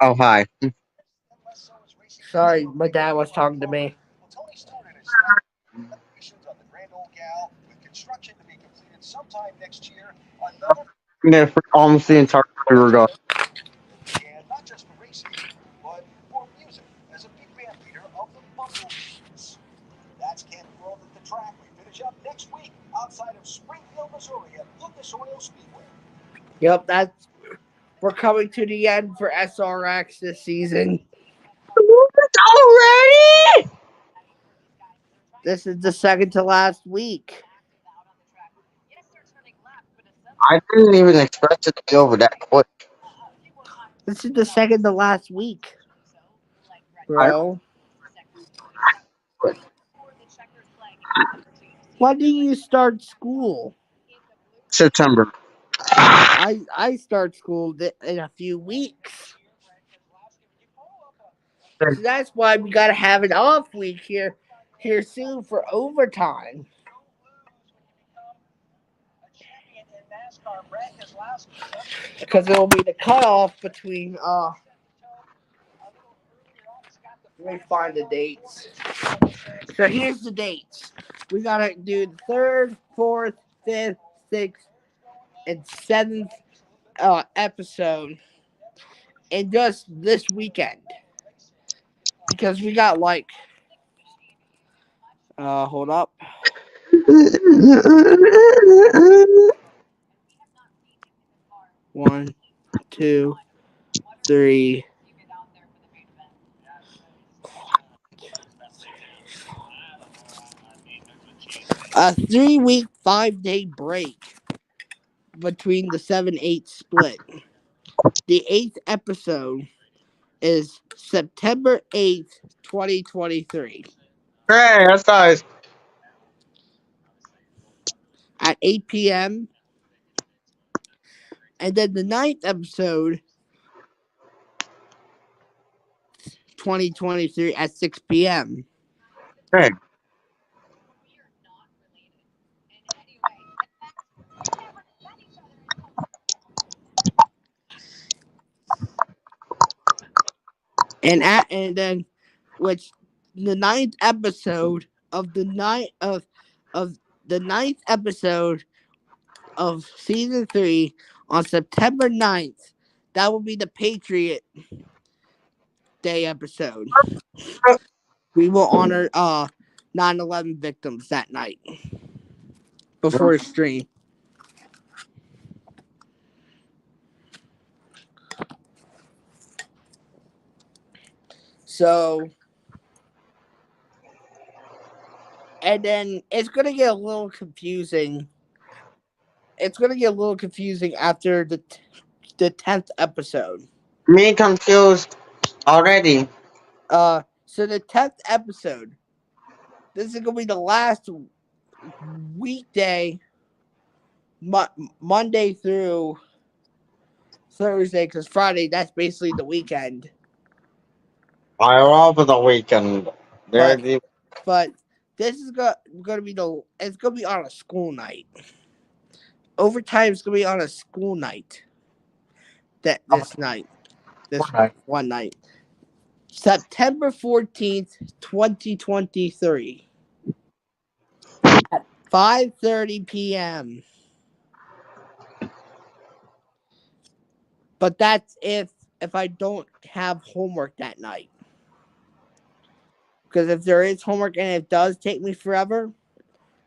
Speaker 10: Oh, hi.
Speaker 1: Sorry, my dad was talking to me.
Speaker 5: Tony started his operations on the Grand Ole Gal with construction to be completed sometime next year. Another
Speaker 10: Yeah, for almost the entire tour ago.
Speaker 5: and not just for racing, but for music as a big band leader of the Bumblebees. That's Camp World at the track. We finish up next week outside of Springfield, Missouri at Lucas Oil Speedway.
Speaker 1: Yep, we're coming to the end for SRX this season.
Speaker 10: Already?
Speaker 1: This is the second to last week.
Speaker 10: I didn't even expect it to be over that quick.
Speaker 1: This is the second to last week,
Speaker 10: I
Speaker 1: bro. When do you start school?
Speaker 10: September.
Speaker 1: I start school in a few weeks. So that's why we gotta have an off week here soon for overtime. Because it'll be the cutoff between let me find the dates. So here's the dates. We gotta do the third, fourth, fifth, sixth, and seventh episode in just this weekend. Because we got like hold up. 1, 2, 3. A 3-week, 5-day break between the 7-8 split. The 8th episode is September 8th, 2023
Speaker 10: Hey, that's nice.
Speaker 1: at 8 p.m. And then the 9th episode, 2023 at 6 p.m.
Speaker 10: Hey.
Speaker 1: And then which the 9th episode of the 9th episode of season 3 on September 9th. That will be the Patriot Day episode. We will honor 9/11 victims that night before stream. So, and then it's gonna get a little confusing. It's gonna get a little confusing after the 10th episode.
Speaker 10: Me confused already.
Speaker 1: So the 10th episode. This is gonna be the last weekday, Monday through Thursday, because Friday that's basically the weekend.
Speaker 10: I love the weekend.
Speaker 1: But but this is gonna be it's gonna be on a school night. Overtime is gonna be on a school night. This night, this one night, September 14th, 2023, at 5:30 p.m. But that's if I don't have homework that night. Because if there is homework and it does take me forever,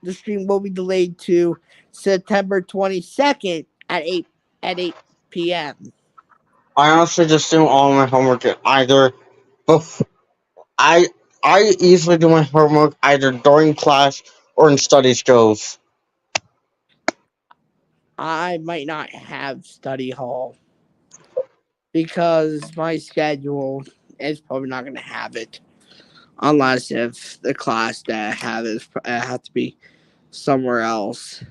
Speaker 1: the stream will be delayed to September 22nd at 8 p.m.
Speaker 10: I honestly just do all my homework at either. Bef- I I easily do my homework either during class or in study skills.
Speaker 1: I might not have study hall because my schedule is probably not going to have it unless if the class that I have is have to be somewhere else.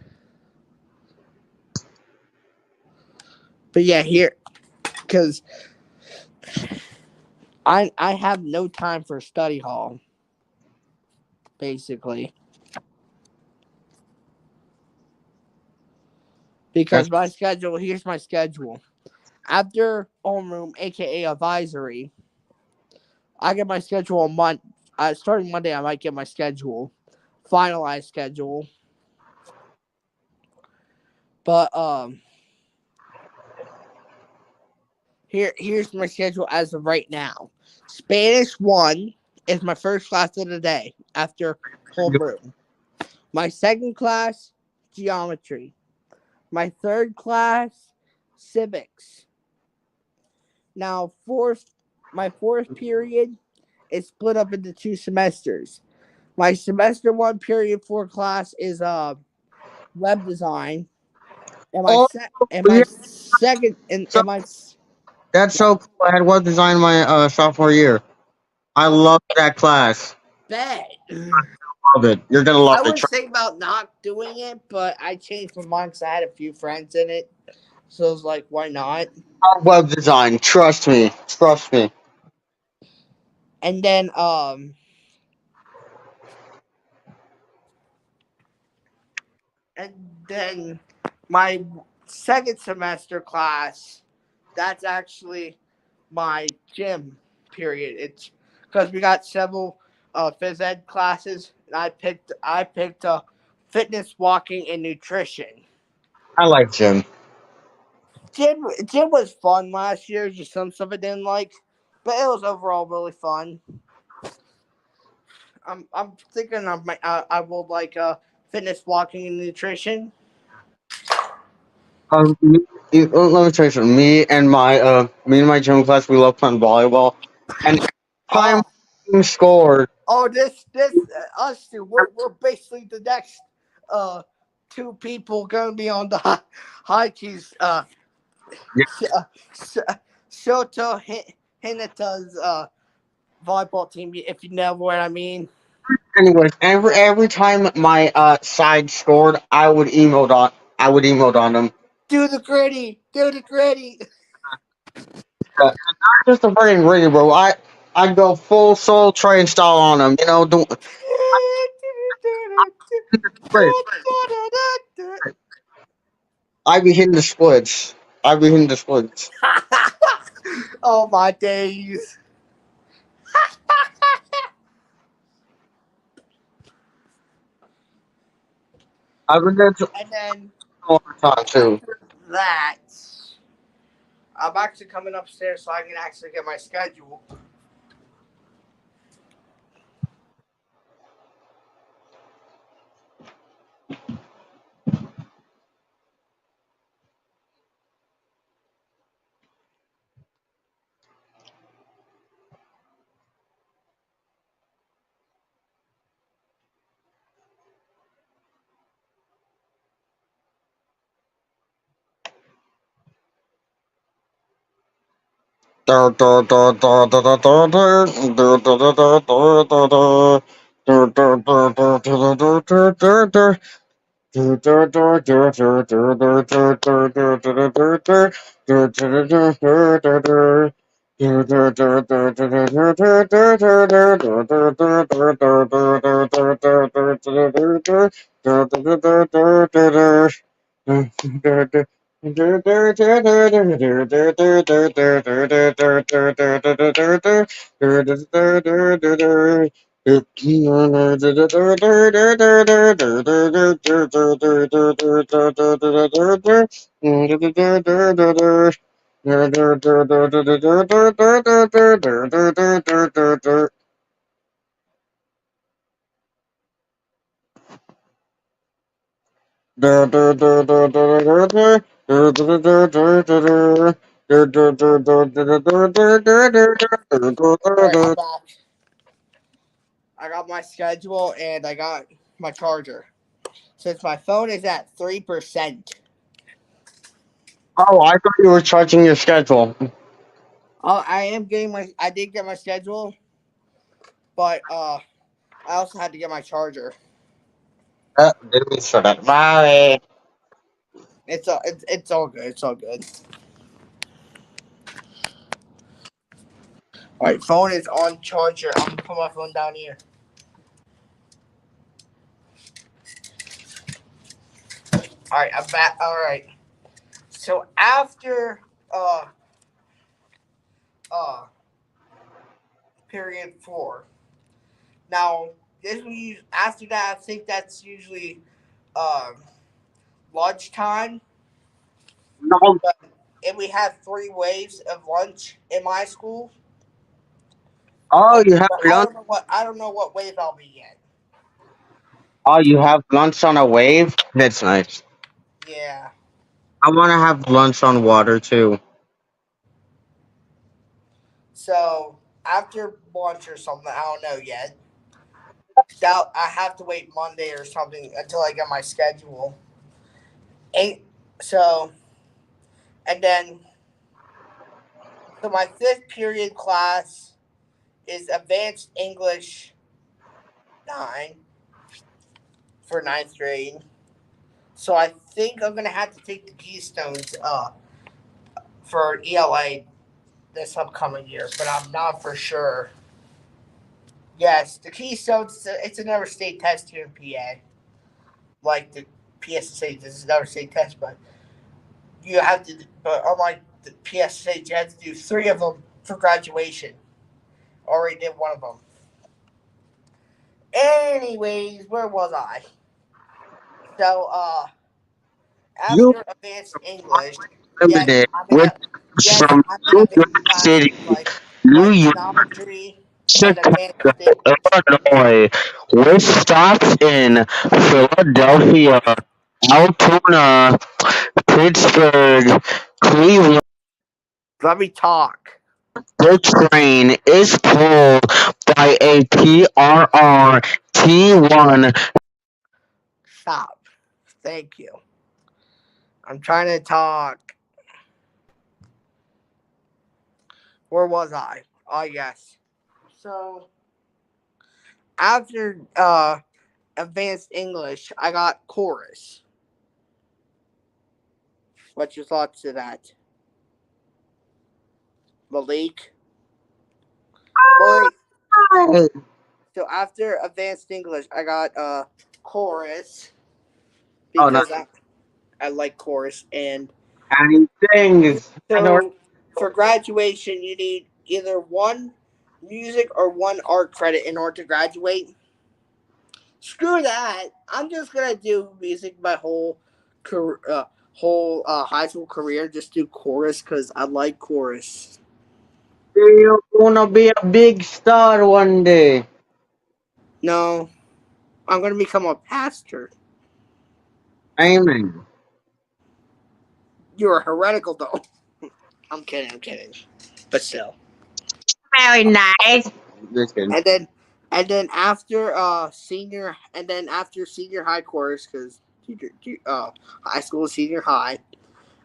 Speaker 1: But yeah, here because I have no time for study hall basically because
Speaker 10: That's
Speaker 1: my schedule here's my schedule after homeroom aka advisory. I get my schedule a month. Starting Monday, I might get my schedule, finalized schedule. But here's my schedule as of right now. Spanish 1 is my first class of the day after homeroom. My second class, geometry. My third class, civics. Now my fourth period is split up into 2 semesters. My semester 1 period 4 class is web design, and
Speaker 10: oh
Speaker 1: my
Speaker 10: yeah,
Speaker 1: second
Speaker 10: so
Speaker 1: and my
Speaker 10: that's
Speaker 1: yeah,
Speaker 10: so cool. I had web design my sophomore year. I love that class.
Speaker 1: bet.
Speaker 10: Love it. You're gonna
Speaker 1: I
Speaker 10: love it.
Speaker 1: was thinking about not doing it, but I changed my mind because I had a few friends in it, so I was like, why not?
Speaker 10: Love web design. Trust me. Trust me.
Speaker 1: And then and then my second semester class, that's actually my gym period. It's because we got several phys ed classes, and I picked fitness, walking, and nutrition.
Speaker 10: I like gym.
Speaker 1: Gym was fun last year. Just some stuff I didn't like, but it was overall really fun. I'm thinking I will like fitness, walking, and nutrition.
Speaker 10: Me, let me tell you something. Me and my gym class, we love playing volleyball, and every time
Speaker 1: Oh,
Speaker 10: we scored,
Speaker 1: this us two, we're basically the next uh two people gonna be on the high keys Shoto Hinata's volleyball team, if you know what I mean.
Speaker 10: anyways, every time my side scored, I would emote on them.
Speaker 1: Do the gritty.
Speaker 10: Not just a fucking radio, bro. I go full soul train style on them. You know, the great. I be hitting the splits. I be hitting the splits.
Speaker 1: Oh my days.
Speaker 10: I've been there
Speaker 1: And then
Speaker 10: a long time too.
Speaker 1: after that, I'm actually coming upstairs so I can actually get my schedule. All right, I'm back. I got my schedule and I got my charger. Since my phone is at 3%.
Speaker 10: Oh, I thought you were charging your schedule.
Speaker 1: Oh, I did get my schedule, but I also had to get my charger.
Speaker 10: Let me shut up. Bye.
Speaker 1: It's all good. It's all good. All right, phone is on charger. I'm gonna put my phone down here. All right, I'm back. All right. So after uh period 4. Now this we after that I think that's usually um lunchtime.
Speaker 10: No.
Speaker 1: But and we have 3 waves of lunch in my school.
Speaker 10: Oh, you have
Speaker 1: But
Speaker 10: lunch.
Speaker 1: I don't know what wave I'll be yet.
Speaker 10: Oh, you have lunch on a wave. That's nice.
Speaker 1: Yeah.
Speaker 10: I want to have lunch on water too.
Speaker 1: So after lunch or something, I don't know yet. I have to wait Monday or something until I get my schedule. Eight. So and then so my 5th period class is Advanced English 9 for 9th grade. So I think I'm gonna have to take the Keystones for ELA this upcoming year, but I'm not for sure. Yes, the Keystones. It's a never state test here in PA. Like the PSSA, this is never state test, but you have to. But unlike the PSSA, you have to do 3 of them for graduation. Already did 1 of them. Anyways, where was I? So,
Speaker 10: You
Speaker 1: after advanced English, yes,
Speaker 10: limited with from
Speaker 1: I'm in
Speaker 10: New
Speaker 1: advanced
Speaker 10: York
Speaker 1: classes
Speaker 10: City, New
Speaker 1: like
Speaker 10: York,
Speaker 1: geometry and
Speaker 10: Chicago,
Speaker 1: advanced English.
Speaker 10: Illinois, with stops in Philadelphia, Altoona, Pittsburgh, Cleveland.
Speaker 1: Let me talk.
Speaker 10: The train is pulled by a TRR T1.
Speaker 1: Stop. Thank you. I'm trying to talk. Where was I? Oh yes. So after advanced English, I got chorus. What's your thoughts to that, Malik? Malik. So after advanced English, I got chorus
Speaker 10: Oh, no.
Speaker 1: because I like chorus and
Speaker 10: Anything. I know.
Speaker 1: so for graduation you need either 1 music or 1 art credit in order to graduate. Screw that. I'm just gonna do music my whole high school career. Just do chorus because I like chorus.
Speaker 10: You're gonna be a big star one day.
Speaker 1: No, I'm gonna become a pastor.
Speaker 10: Amen.
Speaker 1: You're heretical though. I'm kidding. I'm kidding. But still.
Speaker 10: Very nice. Just kidding.
Speaker 1: And then after senior high course because high school is senior high.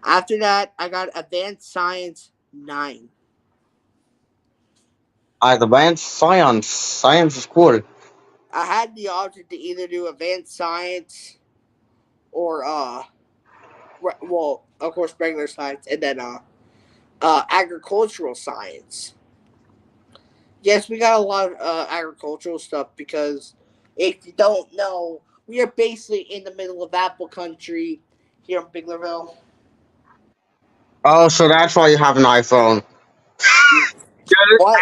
Speaker 1: After that, I got advanced science 9.
Speaker 10: Advanced science. Science is cool.
Speaker 1: I had the option to either do advanced science or well, of course, regular science, and then agricultural science. Yes, we got a lot of agricultural stuff because if you don't know, we are basically in the middle of apple country here in Biglerville.
Speaker 10: Oh, so that's why you have an iPhone.
Speaker 1: What?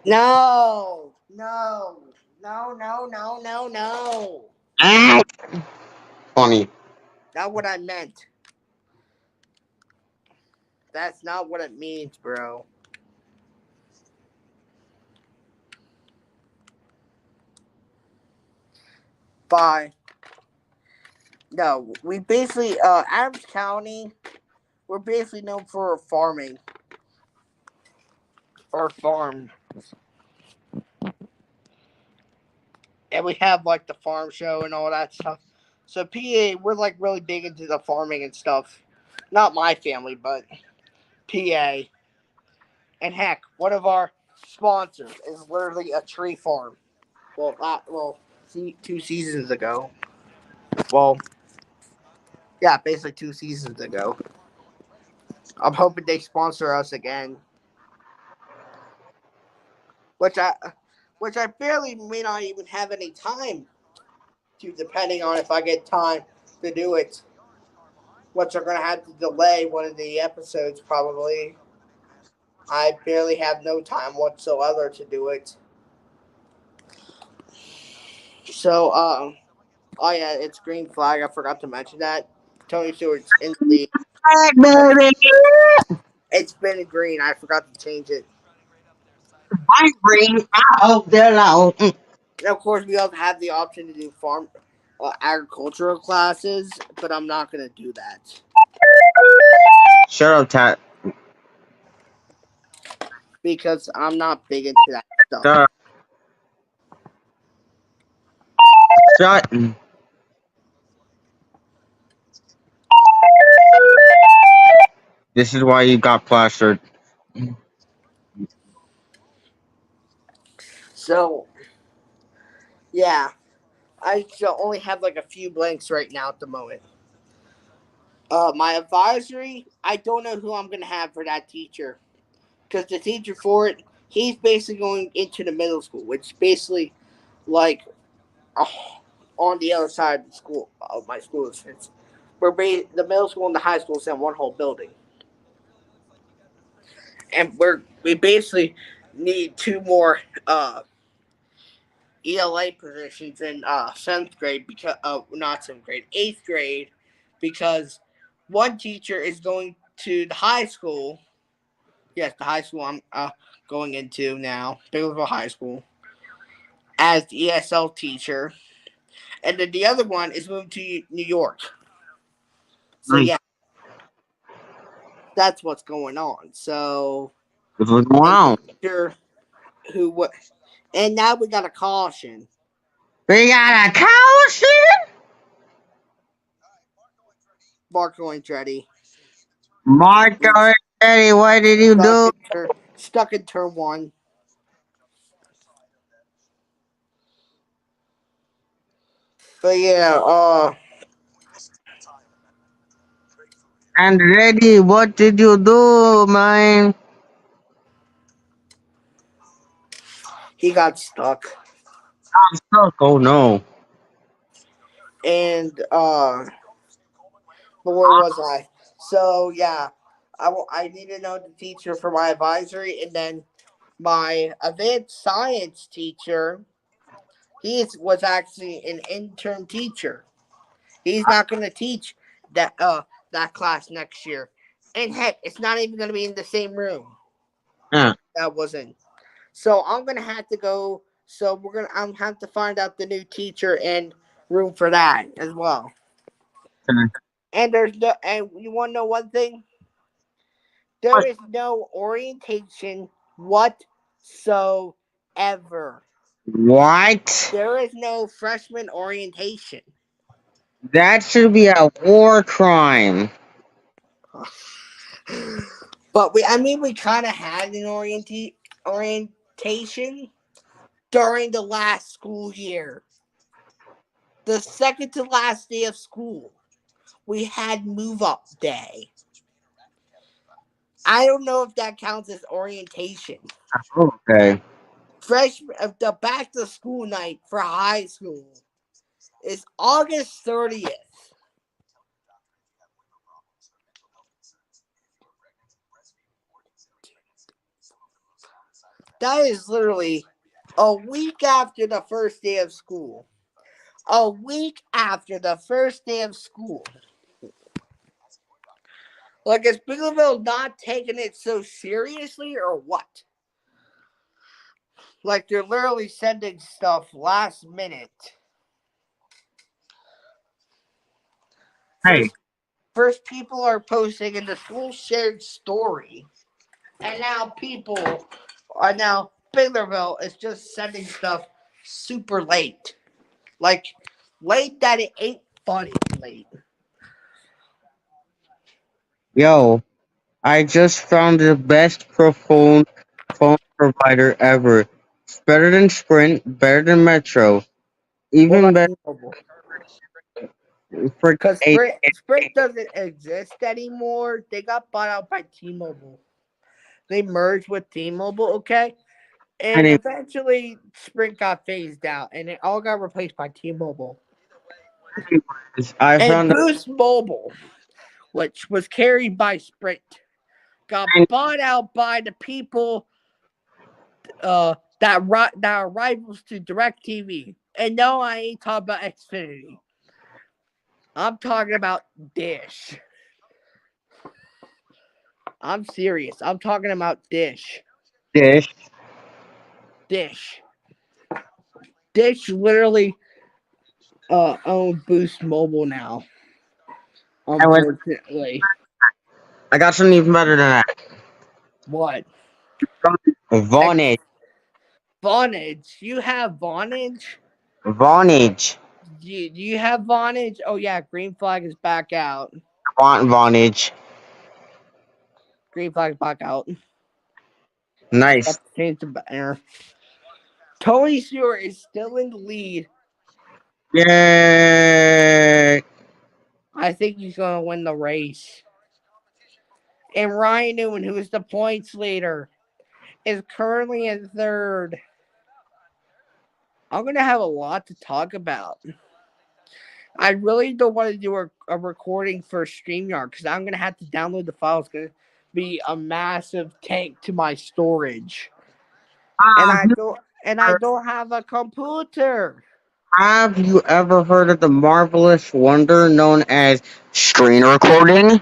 Speaker 1: No, no, no, no, no, no, no.
Speaker 10: Ah, funny.
Speaker 1: Not what I meant. That's not what it means, bro. Bye. No, we basically, Adams County, we're basically known for farming. Or farm. And we have, like, the farm show and all that stuff. So, PA, we're, like, really big into the farming and stuff. Not my family, but PA. And heck, one of our sponsors is literally a tree farm. Well, 2 seasons ago. Well, yeah, basically 2 seasons ago. I'm hoping they sponsor us again. Which I which I barely may not even have any time to, depending on if I get time to do it. Which are gonna have to delay one of the episodes probably. I barely have no time whatsoever to do it. So, oh yeah, it's green flag. I forgot to mention that. Tony Stewart's in the lead. It's been green. I forgot to change it.
Speaker 10: I'm green. Oh, they're loud.
Speaker 1: And of course, we also have the option to do farm agricultural classes, but I'm not going to do that.
Speaker 10: Shut up, Tat.
Speaker 1: Because I'm not big into that stuff.
Speaker 10: Shut up. Shut. This is why you got plastered.
Speaker 1: So, yeah. I still only have like a few blanks right now at the moment. My advisory, I don't know who I'm going to have for that teacher. Because the teacher for it, he's basically going into the middle school, which is basically like on the other side of the school, of my school. The middle school and the high school is in one whole building. And we basically need two more ELA positions in seventh grade, because not seventh grade, eighth grade, because one teacher is going to the high school. Yes, the high school I'm going into now, Bigglesville High School, as the ESL teacher, and then the other one is moving to New York. So yeah, that's what's going on. So
Speaker 10: What's going on?
Speaker 1: teacher who what, and now we got a caution.
Speaker 10: We got a caution.
Speaker 1: Marco Andretti.
Speaker 10: Marco Andretti, what did you do?
Speaker 1: Stuck in turn one. But yeah,
Speaker 10: Andretti, what did you do, man?
Speaker 1: he got stuck.
Speaker 10: I'm stuck. Oh no.
Speaker 1: And but where was I? So yeah, I need to know the teacher for my advisory, and then my advanced science teacher. Was actually an intern teacher. He's not going to teach that class next year, and heck, it's not even going to be in the same room.
Speaker 10: Yeah.
Speaker 1: That wasn't. So I'm gonna have to go. So I'm have to find out the new teacher and room for that as well. And and you want to know one thing? There is no orientation whatsoever.
Speaker 10: What?
Speaker 1: There is no freshman orientation.
Speaker 10: That should be a war crime.
Speaker 1: But we kind of had an orientation during the last school year. The second to last day of school, we had move up day. I don't know if that counts as orientation.
Speaker 10: Okay.
Speaker 1: The back to school night for high school is August 30th. That is literally a week after the first day of school.
Speaker 7: Like, is Biglerville not taking it so seriously or what? Like, they're literally sending stuff last minute.
Speaker 10: Hey,
Speaker 7: First people are posting in the school shared story. And now Biglerville is just sending stuff super late. Like, late that it ain't funny late.
Speaker 10: yo, I just found the best phone provider ever. It's better than Sprint, better than Metro,
Speaker 7: What
Speaker 10: even
Speaker 7: about
Speaker 10: better
Speaker 7: T-Mobile?
Speaker 10: for
Speaker 7: Because
Speaker 10: a
Speaker 7: Sprint doesn't exist anymore. They got bought out by T-Mobile. They merged with T-Mobile, okay? And
Speaker 10: anyways,
Speaker 7: eventually Sprint got phased out and it all got replaced by T-Mobile.
Speaker 10: I
Speaker 7: And
Speaker 10: found
Speaker 7: Boost Mobile, which was carried by Sprint, got
Speaker 10: a
Speaker 7: bought out by the people that are rivals to DirecTV. And no, I ain't talking about Xfinity. I'm talking about Dish. I'm serious. I'm talking about Dish.
Speaker 10: dish.
Speaker 7: Dish. Dish literally own Boost Mobile now.
Speaker 10: I went.
Speaker 7: Unfortunately.
Speaker 10: I got something even better than that.
Speaker 7: What?
Speaker 10: Vonage.
Speaker 7: Vonage. You have Vonage?
Speaker 10: Vonage.
Speaker 7: Do you have Vonage? Oh yeah, Green Flag is back out.
Speaker 10: I want Vonage.
Speaker 7: Green Flag is back out.
Speaker 10: Nice.
Speaker 7: Have to change the banner. Tony Stewart is still in the lead.
Speaker 10: Yay!
Speaker 7: I think he's gonna win the race. And Ryan Newman, who is the points leader, is currently in third. I'm gonna have a lot to talk about. I really don't want to do a recording for StreamYard because I'm gonna have to download the file. It's gonna be a massive tank to my storage, and
Speaker 10: Have
Speaker 7: I
Speaker 10: you,
Speaker 7: don't have a computer.
Speaker 10: have you ever heard of the marvelous wonder known as screen recording?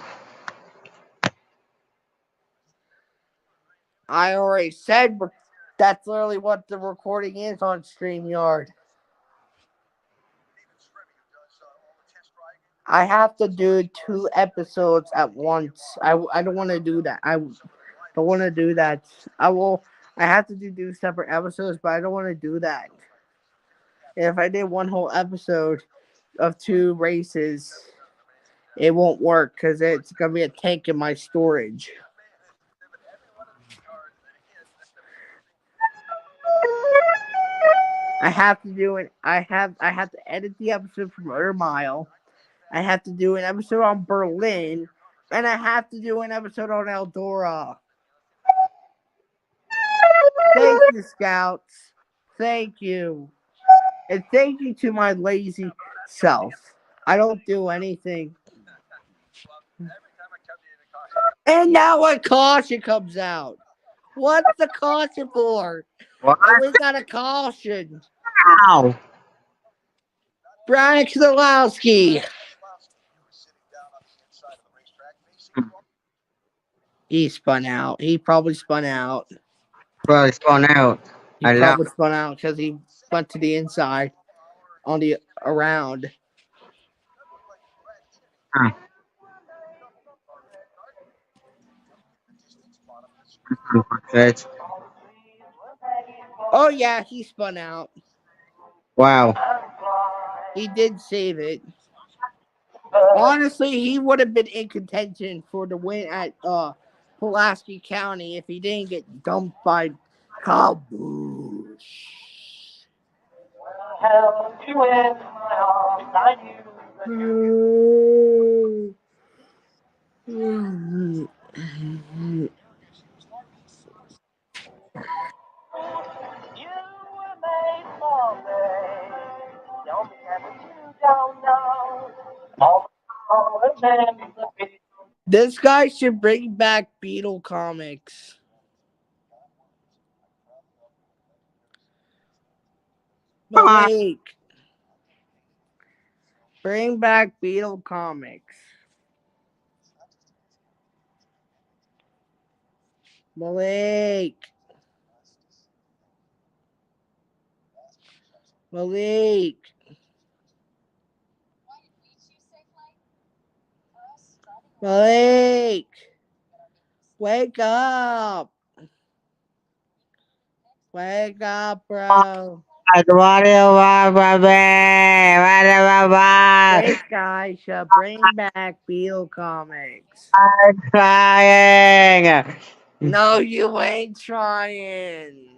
Speaker 7: I already said that's literally what the recording is on StreamYard. I have to do 2 episodes at once. I don't want to do that. I don't want to do that. I have to do separate episodes, but I don't want to do that. If I did one whole episode of 2 races, it won't work because it's gonna be a tank in my storage. I have to do it. I have to edit the episode from Utter Mile. I have to do an episode on Berlin, and I have to do an episode on Eldora. Thank you, Scouts. Thank you. And thank you to my lazy self. I don't do anything. And now a caution comes out. What's the caution for?
Speaker 10: What?
Speaker 7: Oh, we got a caution.
Speaker 10: Ow!
Speaker 7: Brian Keselowski. He spun out. He probably spun out.
Speaker 10: Bro, it's gone out.
Speaker 7: He
Speaker 10: I love
Speaker 7: probably spun out because he went to the inside on the around.
Speaker 10: it.
Speaker 7: Oh yeah, he spun out.
Speaker 10: Wow.
Speaker 7: He did save it. Honestly, he would have been in contention for the win at Pulaski County if he didn't get dumped by Kyle Busch. This guy should bring back Beetle Comics. Malik, bring back Beetle Comics.
Speaker 1: Malik. Malik. Malik. Wake up. Wake up, bro.
Speaker 10: What do you want from me? What do you want?
Speaker 1: This guy should bring back Beetle Comics.
Speaker 10: I'm trying.
Speaker 1: No, you ain't trying.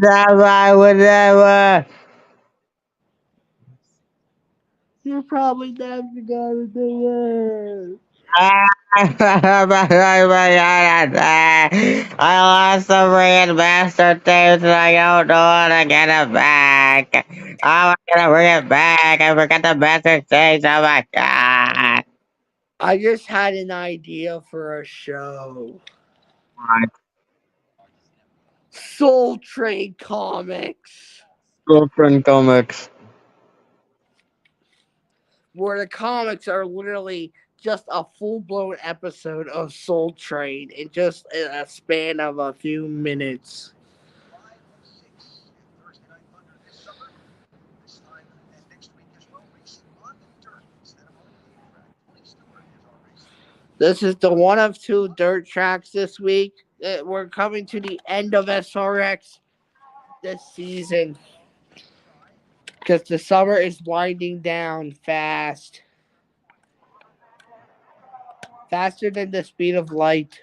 Speaker 10: Whatever.
Speaker 1: You're probably never gonna do it.
Speaker 10: I lost the freaking master tapes and I don't know how to get it back. How am I gonna bring it back? I forgot the master tapes. Oh my god.
Speaker 1: I just had an idea for a show. Soul Train Comics.
Speaker 10: Girlfriend comics.
Speaker 1: Where the comics are literally just a full-blown episode of Soul Train in just a span of a few minutes. This is the one of two dirt tracks this week. We're coming to the end of SRX this season because the summer is winding down fast. Faster than the speed of light.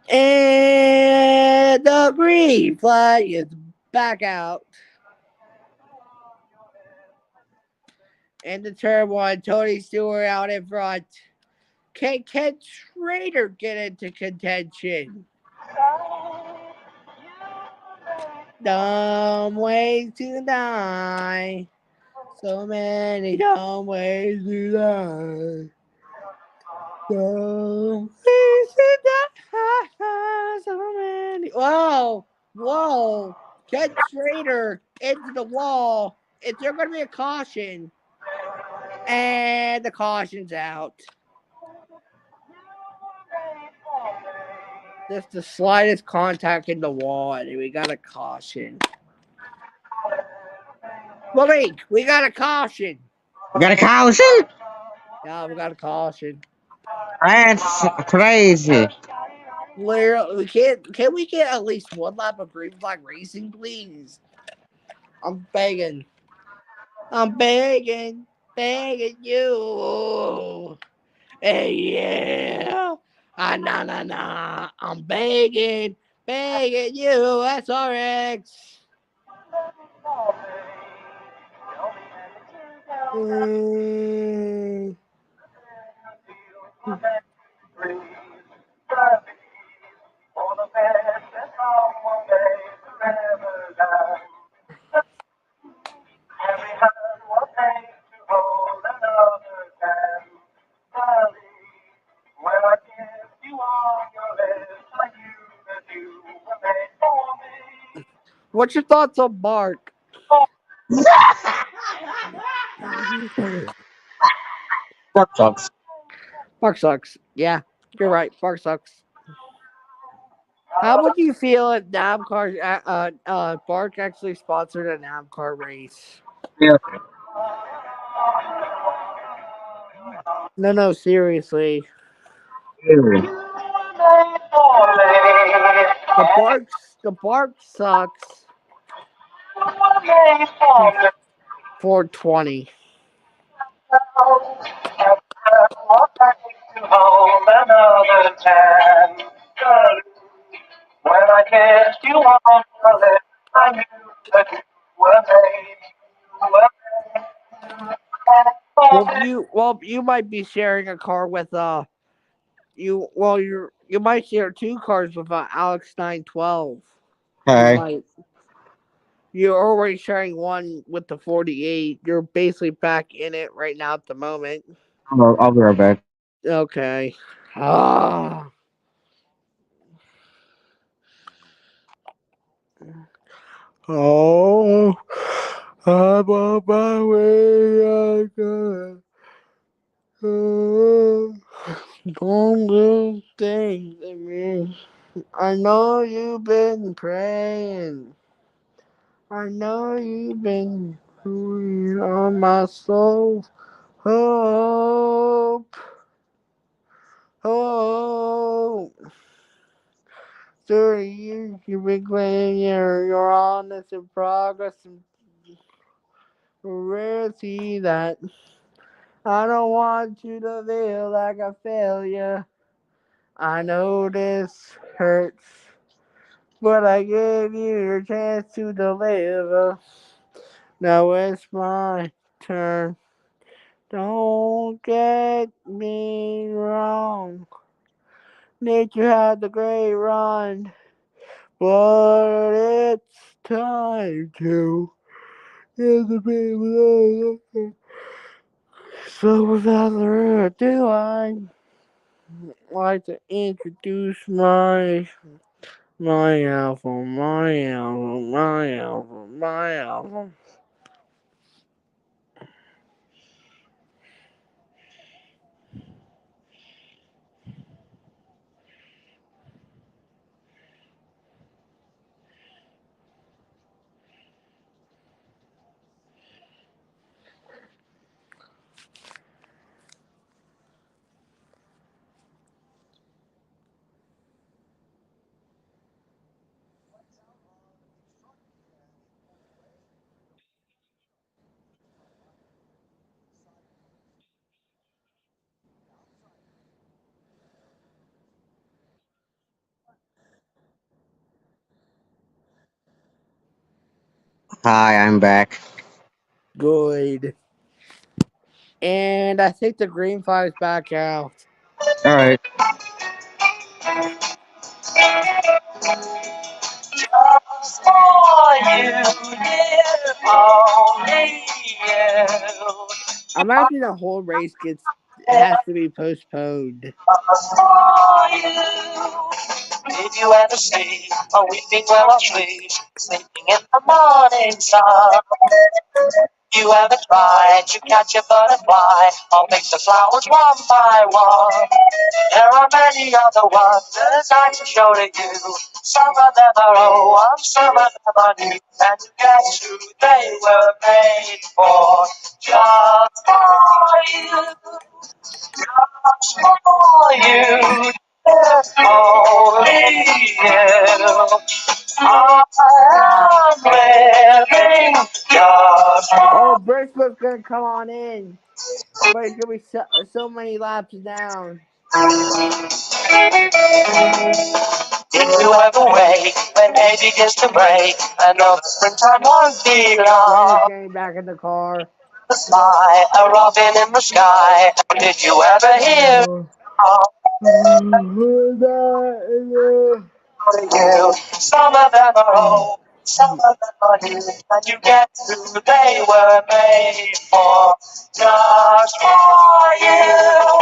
Speaker 1: And the green flag is back out. And the turn one, Tony Stewart out in front. Can Ken Schrader get into contention? Dumb ways to die. So many dumb ways to die. Dumb ways to die. So many. Whoa. Whoa. Ken Schrader into the wall. Is there going to be a caution? And the caution's out. Just the slightest contact in the wall, and we got a caution. Malik, we got a caution.
Speaker 10: You got a caution?
Speaker 1: Yeah, we got a caution.
Speaker 10: That's crazy.
Speaker 1: Literally, we can't. Can we get at least one lap of green flag racing, please? I'm begging. I'm begging you. Hey, yeah. Nah. I'm begging you. SRX. What's your thoughts on Bark?
Speaker 10: That sucks.
Speaker 1: Bark sucks. Yeah, you're right. Bark sucks. How would you feel if Bark actually sponsored a NAMCAR race?
Speaker 10: Yeah.
Speaker 1: No, seriously. The bark sucks. 420. You might be sharing a car with you might share two cars with Alex 912. You
Speaker 10: Okay.
Speaker 1: might. You're already sharing one with the 48. You're basically back in it right now at the moment.
Speaker 10: I'll be right back.
Speaker 1: Okay. Ah. Oh, I'm on my way. Don't do things to me. I know you've been praying. I know you've been pulling on my soul. Hope, hope. Through the years you've been claiming your honest and progress and rarity that I don't want you to feel like a failure. I know this hurts, but I gave you your chance to deliver. Now it's my turn. Don't get me wrong. Nature had the great run, but it's time to give the people. So without further ado, I'd like to introduce my album, my album, my album, my album.
Speaker 10: Hi, I'm back.
Speaker 1: Good. And I think the green flag's back out.
Speaker 10: All right.
Speaker 6: Just for you, dear, only you.
Speaker 1: Imagine the whole race has to be postponed.
Speaker 6: Just for you. Did you ever see a weeping willow tree sleeping in the morning sun? You ever tried to catch a butterfly or pick the flowers one by one? There are many other wonders I can show to you. Some of them are old, some of them are new. And guess who they were made for? Just for you, just for you, only you. I am living just
Speaker 1: Oh,
Speaker 6: for
Speaker 1: Briscoe's gonna come on in, but it's gonna be so many laps down.
Speaker 6: If you ever wake when day begins to break, I know the springtime won't be
Speaker 1: Jenny's
Speaker 6: long.
Speaker 1: getting back in the car.
Speaker 6: The sky, a robin in the sky. Did you ever hear you? Some of them are old, some of them are new, and you get who they were made for. Just for you,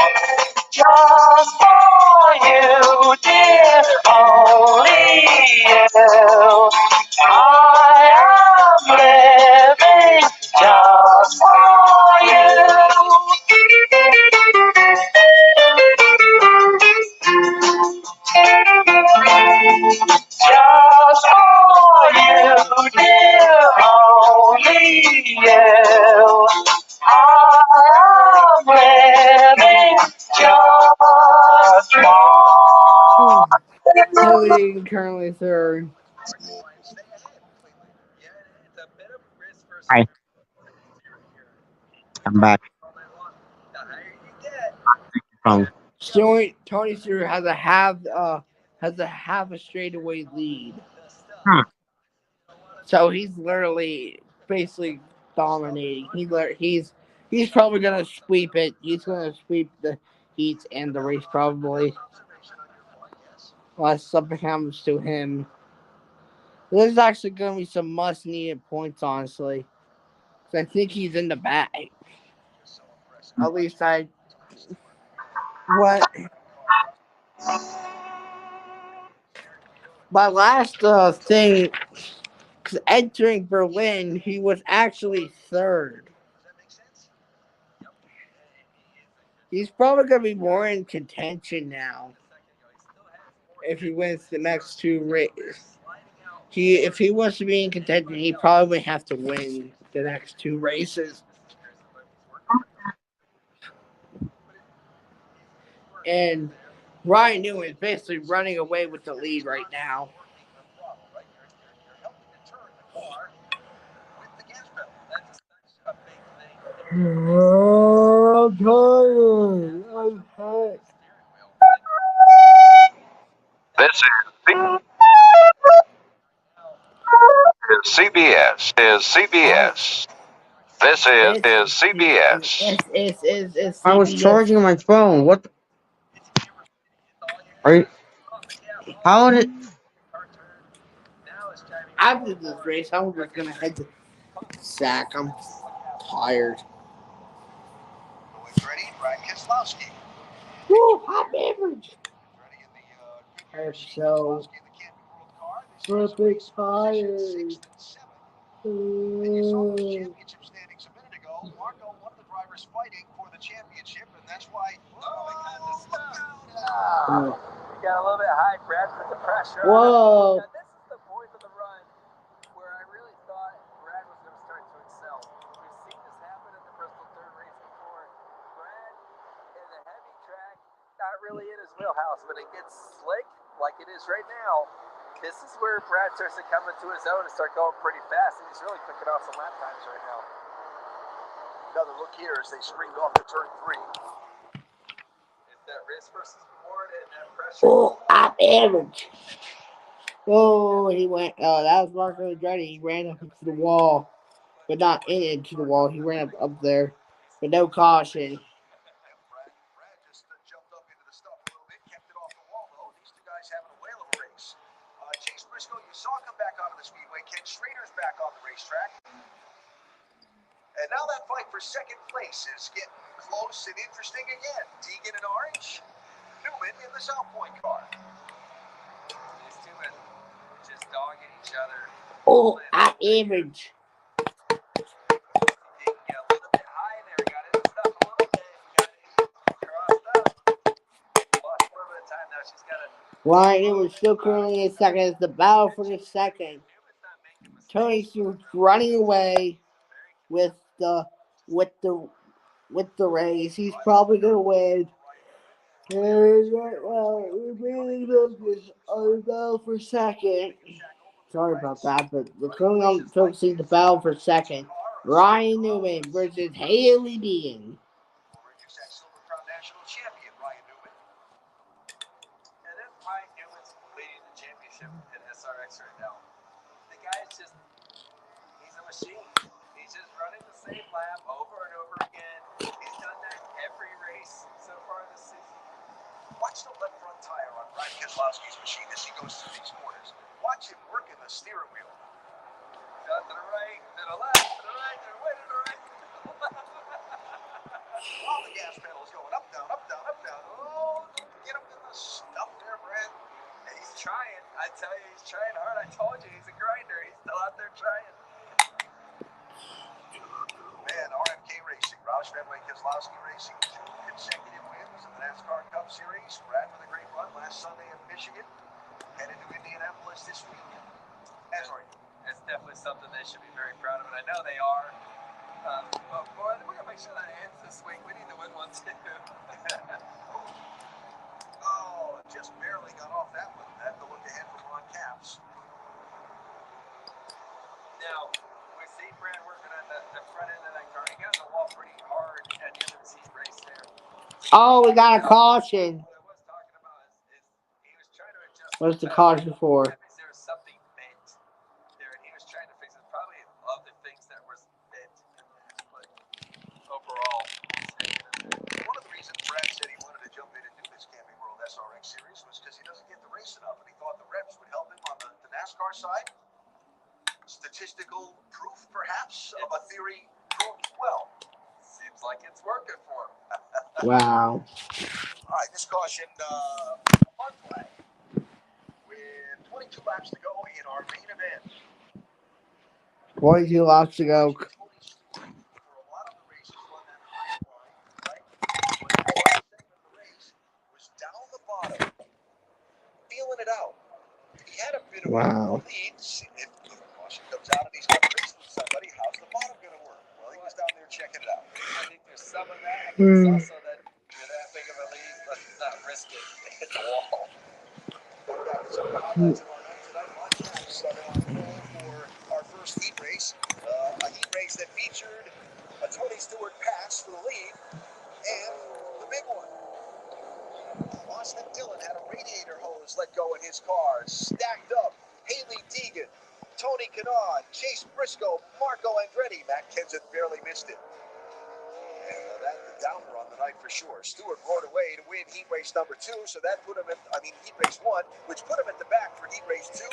Speaker 6: just for you, dear, only you. I am living just for you. Just for you, dear, only you. I'm living just for
Speaker 1: Tony currently third.
Speaker 10: Hi, I'm back from.
Speaker 1: Tony Stewart has a half a straightaway lead.
Speaker 10: Hmm.
Speaker 1: So he's literally basically dominating. He's probably gonna sweep it. He's gonna sweep the heats and the race probably. Unless something happens to him. There's actually gonna be some must needed points, honestly. 'Cause I think he's in the bag. At least I what my last thing. Because entering Berlin, he was actually third.
Speaker 7: He's probably going to be more in contention now if he wins the next two races. If he wants to be in contention, he probably would have to win the next two races. And Ryan Newman is basically running away with the lead right now. I'm tired. I'm tired.
Speaker 12: This is CBS. This is CBS.
Speaker 7: Is
Speaker 10: I was
Speaker 7: CBS.
Speaker 10: charging my phone. What? Are you? How did?
Speaker 7: After this race, I'm just going to head to Sack. I'm tired.
Speaker 5: Ready, Brad Keselowski.
Speaker 7: Woo, hot beverage. I'm so flipping tired.
Speaker 5: You saw those championship standings a minute ago. Marco, one of the drivers fighting for the championship, and that's why.
Speaker 9: You got a little bit high, Brad, put the pressure on.
Speaker 7: Whoa.
Speaker 9: Now, this is the point of the run where I really thought Brad was going to start to excel. We've seen this happen in the Bristol third race before. Brad, in the heavy track, not really in his wheelhouse, but it gets slick like it is right now. This is where Brad starts to come into his own and start going pretty fast, and he's really picking off some lap times right now.
Speaker 5: Another look here as they spring off to turn 3.
Speaker 9: It's that risk versus reward and that pressure.
Speaker 7: Oh, hot beverage. Oh, he went. Oh, that was Marco Andretti. He ran up into the wall, but not into the wall. He ran up there, but no caution.
Speaker 5: Brad just jumped up into the stuff a little bit, kept it off the wall, though. These two guys having a whale of a race. Chase Briscoe, you saw him come back onto the Speedway. Ken Schrader's back on the racetrack. And now that fight for second place is getting close and interesting again. Deegan in orange, Newman in the South Point car.
Speaker 9: These two men just dogging each other.
Speaker 7: Oh, hot beverage.
Speaker 9: He got a little bit high there, got his stuff a little bit, got it crossed up. Lost a little bit of time now. She's got to.
Speaker 7: Ryan was still currently in second. It's the battle for the second. Tony's running away with the race. He's probably gonna win. And right now, we're really focused on the battle for second. Sorry about that, but we're currently on focusing the battle for second. Ryan Newman versus Haley Dean.
Speaker 5: Silver Crown National Champion Ryan Newman.
Speaker 9: And then Ryan Newman's leading the championship in SRX right now. The guy's just, he's a machine. He's just running the same lap over and over again. He's done that every race so far this season.
Speaker 5: Watch the left front tire on Brad Keselowski's machine as he goes through these corners. Watch him working the steering wheel.
Speaker 9: Down to the right, to the left, to the right, to the right, to the right.
Speaker 5: While the gas pedal is going up, down, up, down, up, down. Oh, get him in the stuff there, Brad.
Speaker 9: And he's trying. I tell you, he's trying hard. I told you, he's a grinder. He's still out there trying.
Speaker 5: Man, RMK Racing, Roush Fenway Keselowski Racing, 2 consecutive wins in the NASCAR Cup Series. Brad with a great run last Sunday in Michigan. Headed to Indianapolis this week.
Speaker 9: It's definitely something they should be very proud of, and I know they are. But boy, we're gonna make sure that ends this week. We need to win one too.
Speaker 5: Oh, just barely got off that one. That's the look ahead from Ron Capps.
Speaker 9: Now, we see Brad working on the front end of that car. He got the wall pretty hard at the end of his heat race there.
Speaker 7: Oh, we got a caution.
Speaker 9: What I was talking about is he was trying to adjust.
Speaker 7: What's the caution for?
Speaker 9: That means there was something bent there, and he was trying to fix it. Probably other things that was bent in that, but overall, he's hanging in there.
Speaker 5: One of the reasons Brad said he wanted to jump in and do this Camping World SRX Series was because he doesn't get to race enough, and he thought the reps would help him on the NASCAR side. Statistical proof, perhaps, of a theory proved well.
Speaker 9: Seems like it's working for him.
Speaker 7: Wow.
Speaker 5: All right, this caution, fun flag. With 22 laps to go in our main event.
Speaker 7: 22 laps to go.
Speaker 1: Wow.
Speaker 5: Leads. If caution comes out and he's got to race with somebody, how's the bottom going to work? Well, he was down there checking it out.
Speaker 9: I think there's some of that. I think there's also that you're that big of a lead, let's not risk it. Hit the wall.
Speaker 5: Back to some of the highlights of our night tonight. Lots of laps started on pole for our first heat race. A heat race that featured a Tony Stewart pass for the lead and the big one. Austin Dillon had a radiator hose let go in his car. Stacked up, Haley Deegan, Tony Kanaan, Chase Briscoe, Marco Andretti. Matt Kenseth barely missed it. And that's the downer on the night for sure. Stewart rode away to win heat race number 2, so that put him at, heat race 1, which put him at the back for heat race 2.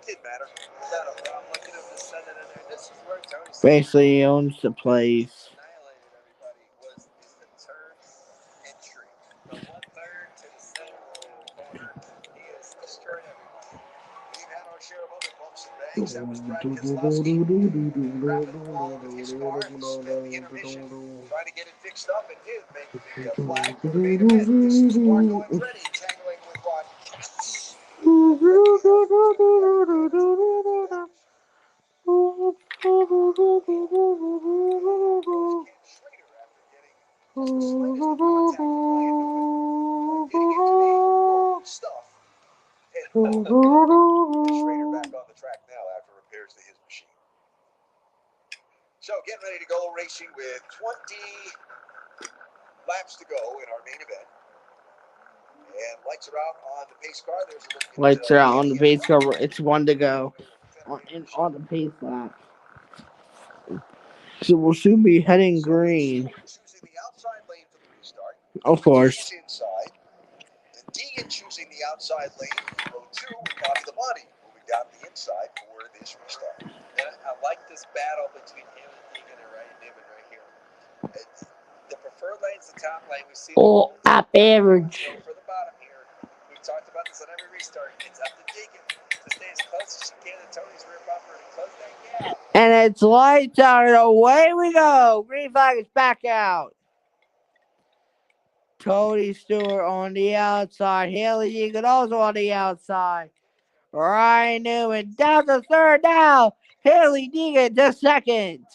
Speaker 5: Didn't matter.
Speaker 9: Not a problem. Look at him just send it in there. This is where Tony
Speaker 1: Basically, he owns the place.
Speaker 9: annihilated everybody. Is the turn entry. From 1/3 to the center corner. He is destroying everybody.
Speaker 5: We've had our share of other bumps and bangs. That was Brad Keselowski. Rapid along with his car and spent the intermission trying to get it fixed up and did make the flag for the main event. This is Marco Andretti tangling with Ron Katz. Stuff. And Schrader back on the track now after repairs to his machine. So getting ready to go racing with 20 laps to go in our main event. And lights are out on the pace car. There's a look at,
Speaker 1: Lights are out on the pace car. It's 1 to go on the pace lap. So we'll soon be heading green.
Speaker 5: Choosing the outside lane for the restart.
Speaker 1: Of course.
Speaker 5: Inside. And Deegan choosing the outside lane for row 2 with Bobby Labonte moving down the inside for this restart.
Speaker 9: And I like this battle between him and Deegan and Ryan Newman right here. The preferred lane's the top lane. We see
Speaker 1: up average.
Speaker 9: So for the bottom here, we've talked about this on every restart. It's up to Deegan to stay as close as she can to Tony's rear bumper and close that gap.
Speaker 1: And it's lights out and away we go. Green flag is back out. Tony Stewart on the outside. Haley Deegan also on the outside. Ryan Newman down to third now. Haley Deegan to second.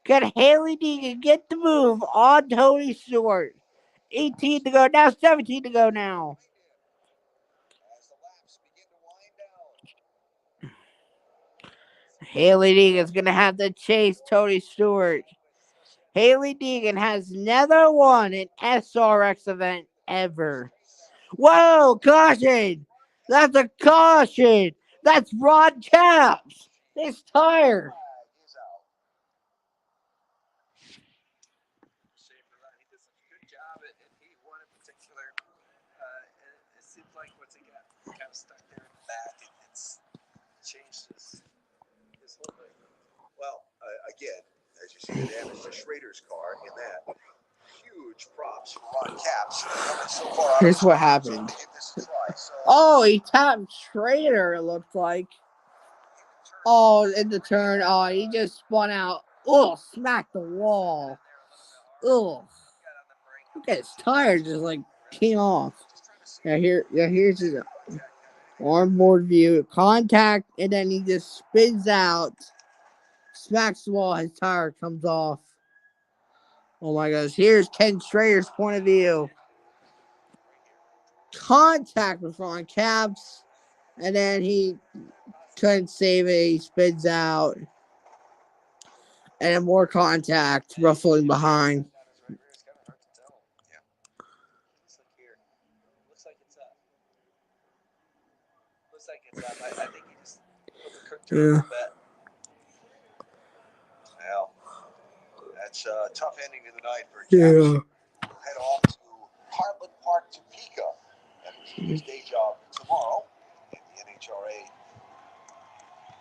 Speaker 1: Can Haley Deegan get the move on Tony Stewart? 18 to go now, 17 to go now. Haley Deegan's going to have to chase Tony Stewart. Haley Deegan has never won an SRX event ever. Whoa, caution! That's a caution! That's Rod Capps! His tire!
Speaker 9: He did such a good job at heat 1 in particular. It seems like once he got kind of stuck there in the back, it's changed his whole thing.
Speaker 5: Well, again, as you see the damage to Schrader's car in that, huge props for Ron Capps. So far
Speaker 1: here's what happened. Oh, he tapped Schrader, it looked like. Oh, in the turn. Oh, he just spun out. Oh, smacked the wall. Oh. Look at his tire just like came off. Here's his onboard view. Contact, and then he just spins out. Smacks the wall, his tire comes off. Oh my gosh. Here's Ken Schrader's point of view. Contact with Ron Capps, and then he couldn't save it. He spins out. And then more contact, ruffling behind.
Speaker 9: Looks like it's up. I think he just put the curtain a little bit.
Speaker 5: Well, that's a tough ending to the night for Capps. Head off to Heartland Park, Topeka, and his day job tomorrow in the NHRA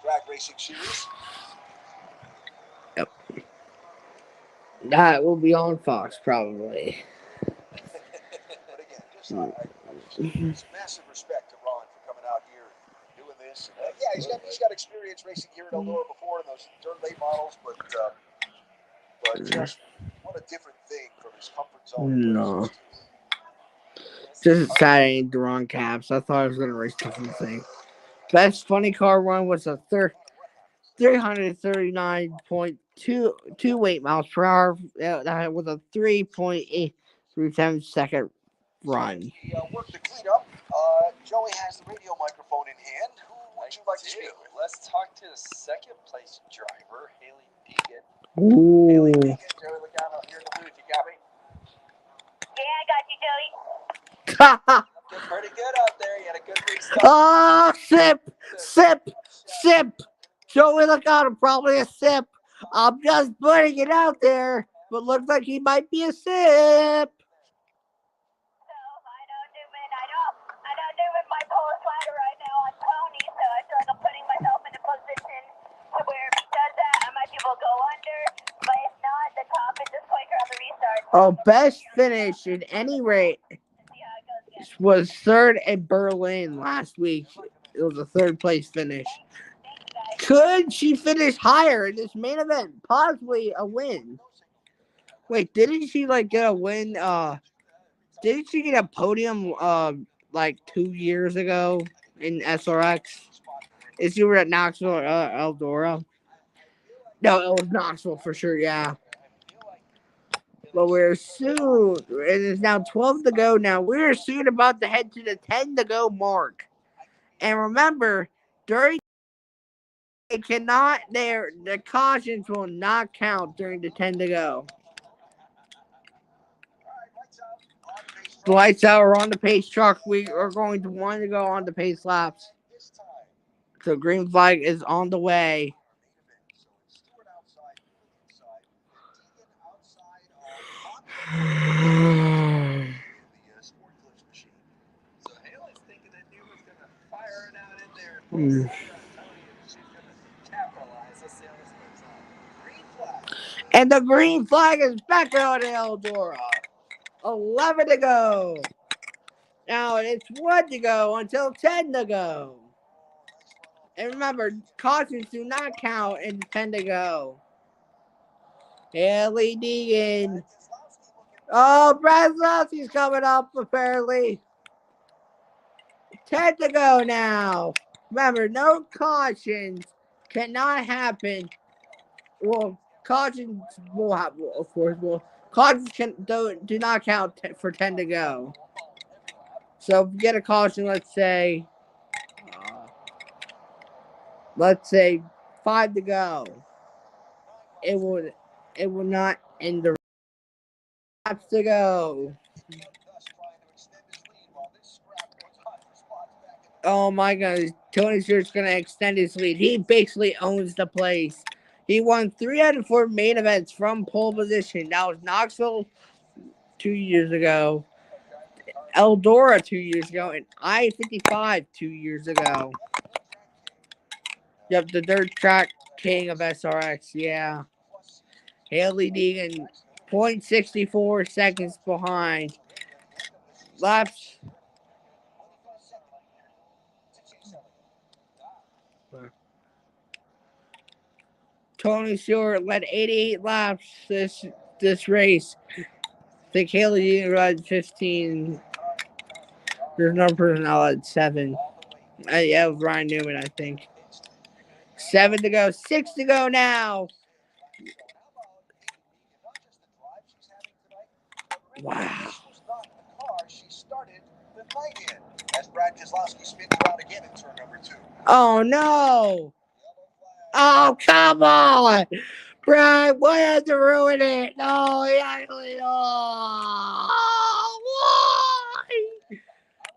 Speaker 5: drag racing series.
Speaker 1: Yep. That will be on Fox, probably.
Speaker 5: But again, just massive respect to Ron for coming out here doing this. And, he's got experience racing here at Eldora before in those dirt late models, but just what a different thing from his comfort zone.
Speaker 1: No. Just Saturday ain't the wrong caps. I thought I was gonna race different thing. Best funny car run was a 339.2 weight miles per hour. That was a 3.837 second run.
Speaker 5: Work the cleanup. Joey has the radio microphone in hand. Who would you like to speak with?
Speaker 9: Let's talk to the second place driver, Haley Deegan.
Speaker 5: Haley
Speaker 1: Ooh.
Speaker 5: Deegan, Joey Logano here in the booth. You got me?
Speaker 8: Yeah, I got you, Joey.
Speaker 9: Did pretty good out there. You had a good restart.
Speaker 1: Oh, sip. Joey Logano, probably a sip. I'm just putting it out there, but looks like he might be a sip.
Speaker 8: So I don't do with my pole slider right now on Tony, so I feel like I'm putting myself in a position to where if he does that, I might be able to go under, but if not, the top is just quicker on the restart.
Speaker 1: Oh, best finish in any rate was third in Berlin last week. It was a third place finish. Could she finish higher in this main event? Possibly a win. Wait, didn't she get a win? Didn't she get a podium like 2 years ago in SRX? Is she were at Knoxville or Eldora? No, it was Knoxville for sure, yeah. But we're soon, it is now 12 to go now. We're soon about to head to the 10 to go mark. And remember, during the cautions will not count during the 10 to go. The lights out are on the pace truck. We are going to want to go on the pace laps. So green flag is on the way.
Speaker 9: So Haley's thinking that new was going to fire it out in there and pull a slide on Tony, and she's going to capitalize. Let's see how this goes on. Green flag.
Speaker 1: And the green flag is back on Eldora. 11 to go. Now it's 1 to go until 10 to go. And remember, cautions do not count in 10 to go. Haley Deegan. Oh, Braslowski's coming up apparently. 10 to go now. Remember, no cautions cannot happen. Well, cautions will happen, of course. Well, cautions do not count for 10 to go. So if you get a caution, let's say 5 to go. It will not end the laps to go. Oh my God, Tony Stewart's gonna extend his lead. He basically owns the place. He won 3 out of 4 main events from pole position. That was Knoxville 2 years ago, Eldora 2 years ago, and I-55 2 years ago. Yep, the dirt track king of SRX, yeah. Haley Deegan, 0.64 seconds behind. Laps. Tony Stewart led 88 laps this race. I think Haley Deegan led 15. There's no person that led 7. Yeah, it was Ryan Newman, I think. 7 to go, 6 to go now. Wow.
Speaker 5: As Brad Keselowski spins around again in turn number 2.
Speaker 1: Oh no! Oh come on, Brad! Why had to ruin it? No, why?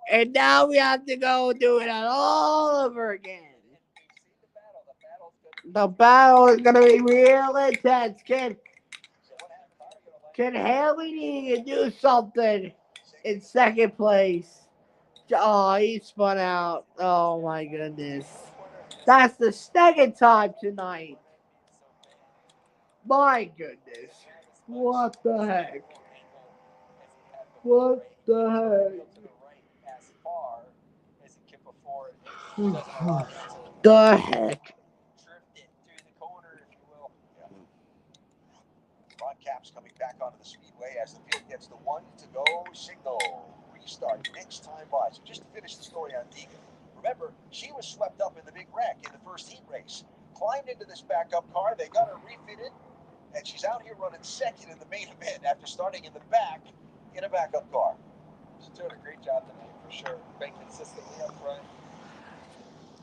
Speaker 1: And now we have to go do it all over again. The battle is gonna be real intense. Can Haley Deegan do something in second place? Oh, he spun out. Oh my goodness. That's the second time tonight. My goodness. What the heck? What the heck? The heck?
Speaker 5: Ron Capps coming back onto the speedway as the field gets the 1 to go signal. restart next time by. So just to finish the story on Deegan, remember, she was swept up in the big wreck in the first heat race. Climbed into this backup car. They got her refitted, and she's out here running second in the main event after starting in the back in a backup car.
Speaker 9: She's doing a great job tonight for sure. Been consistently up front.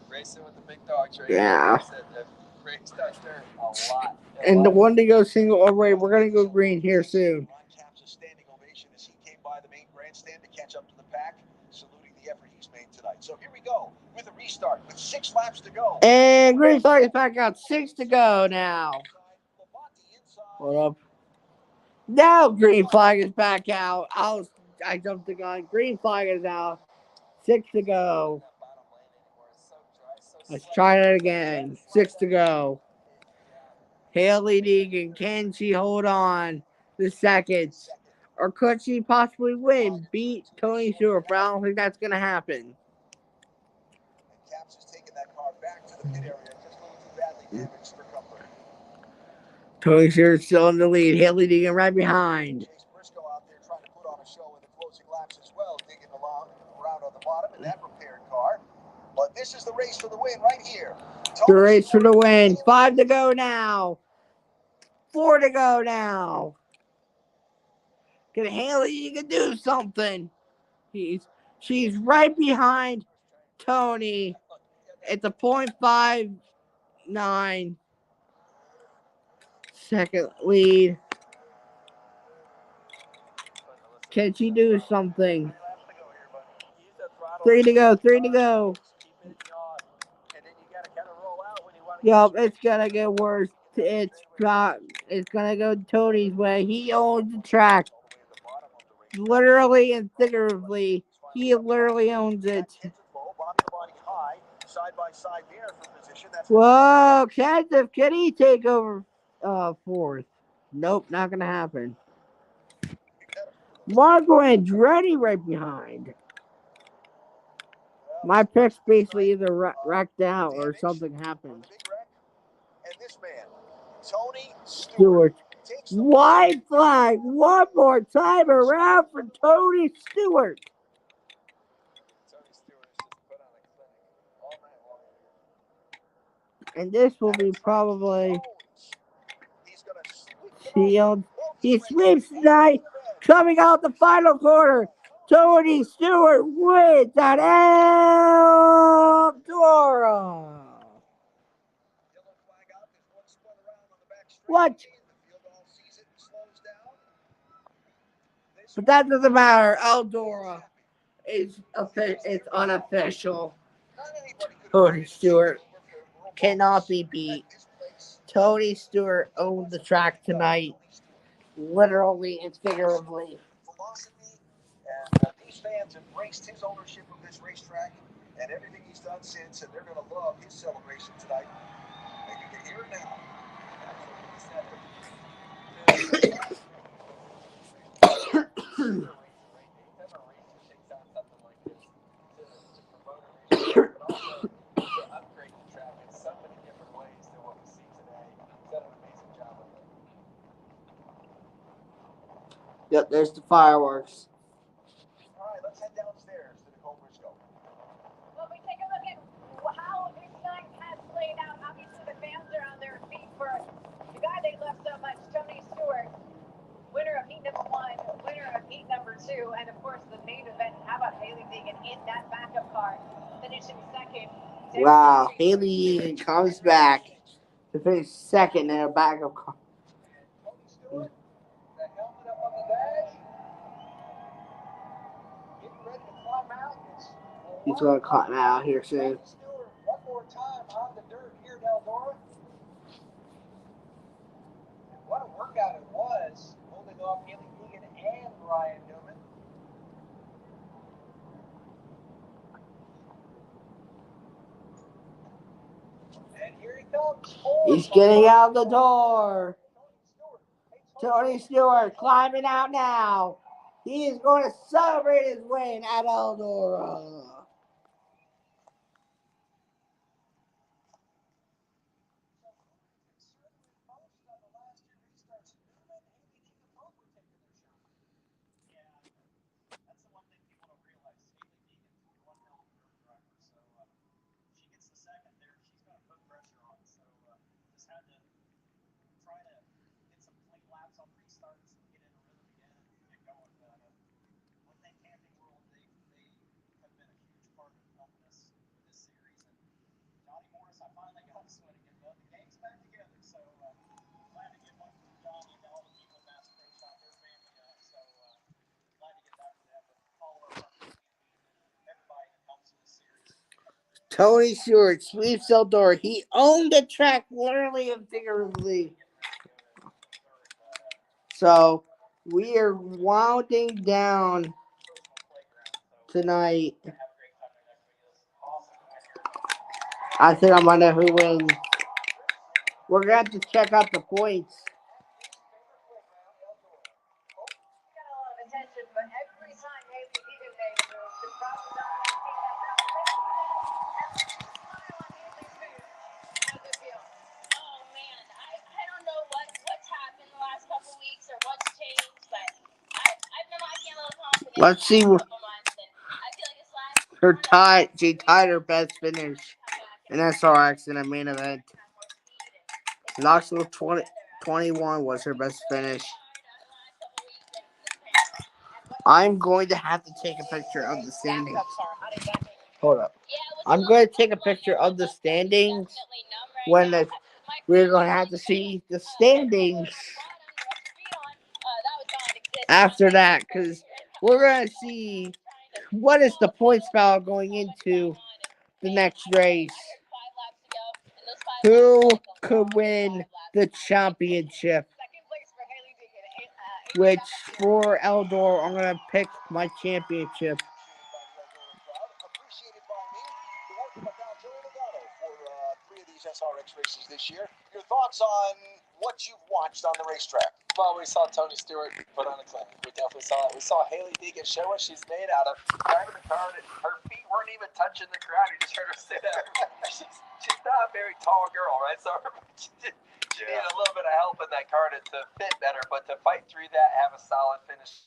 Speaker 9: Racing with the big dogs right
Speaker 1: Yeah.
Speaker 9: here. Raced out there a lot.
Speaker 1: And the one to go single already, we're going to go green here soon.
Speaker 5: Ron caps a standing ovation as he came by the main grandstand to catch up to the pack, saluting the effort he's made tonight. So here we go with a restart with 6 laps to go.
Speaker 1: And green flag is back out. 6 to go now. Hold up. Now green flag is back out. I jumped the gun. Green flag is out. 6 to go. Let's try that again. 6 to go. Haley Deegan, can she hold on the seconds? Or could she possibly win? Beat Tony Stewart, but I don't think that's going to happen.
Speaker 5: Caps has taken that car back to the pit area, just a little too badly damaged for comfort.
Speaker 1: Tony Stewart's still in the lead. Haley Deegan right behind.
Speaker 5: Chase Briscoe out there trying to put on a show in the closing laps as well, digging around on the bottom in that repaired car. But this is the race for the win right here.
Speaker 1: The race for the win. 5 to go now. 4 to go now. Can Haley Deegan do something? She's right behind Tony. It's a 0.59 second lead. Can she do something? 3 to go. 3 to go. Yup, it's gonna get worse. It's gonna go Tony's way. He owns the track. Literally and figuratively, he literally owns it. Whoa, Kenseth, can he take over 4th? Nope, not gonna happen. Marco Andretti right behind. My pick's basically either wrecked out or something happened.
Speaker 5: And this man, Tony
Speaker 1: Stewart. White flag one more time around for Tony Stewart. And this will be probably sealed. He sweeps tonight. Coming out the final quarter. Tony Stewart wins at Eldora. What? But that doesn't matter. Eldora is it's unofficial. Tony Stewart cannot be beat. Tony Stewart owned the track tonight, literally and figuratively.
Speaker 5: And these fans embraced his ownership of this racetrack and everything he's done since, and they're going to love his celebration tonight. And you can hear it now.
Speaker 1: Yep, there's the fireworks.
Speaker 5: All right, let's head downstairs to Nicole Briscoe.
Speaker 11: Well, we take a look at how this night has played out. Obviously, the fans are on their feet for the guy they love so much, Tony Stewart, winner of heat number 1, winner of heat number 2, and of course the main event. How about Haley Deegan in that backup car, finishing second?
Speaker 1: Wow, Haley Deegan comes back to finish second in a backup car.
Speaker 5: The helmet up on the dash. Getting ready to climb out.
Speaker 1: He's going to climb out here soon.
Speaker 5: One more time on the dirt here at Eldora. What a workout it was, holding off Haley Deegan and Ryan Newman. And here he comes.
Speaker 1: He's getting out the door. Tony Stewart climbing out now. He is going to celebrate his win at Eldora. Tony Stewart sweeps Eldora. He owned the track literally and figuratively. So we are winding down tonight. I think I might know who wins. We're gonna have to check out the points. Let's see. She tied her best finish in SRX in a main event. Knoxville 21 was her best finish. I'm going to have to take a picture of the standings. Hold up. I'm going to take a picture of the standings when we're going to have to see the standings after that, because we're going to see what is the points battle going into the next race. Who could win the championship? Which for Eldora, I'm going to pick my championship.
Speaker 5: Appreciated by me. The work of for 3 of these SRX races this year. Your thoughts on what you've watched on the racetrack?
Speaker 9: Well, we saw Tony Stewart put on a clinic. We definitely saw it. We saw Haley Deegan show what she's made out of. Driving the car, and her feet weren't even touching the ground. You just heard her sit there. She's not a very tall girl, right? So she needed a little bit of help in that car to fit better, but to fight through that, have a solid finish,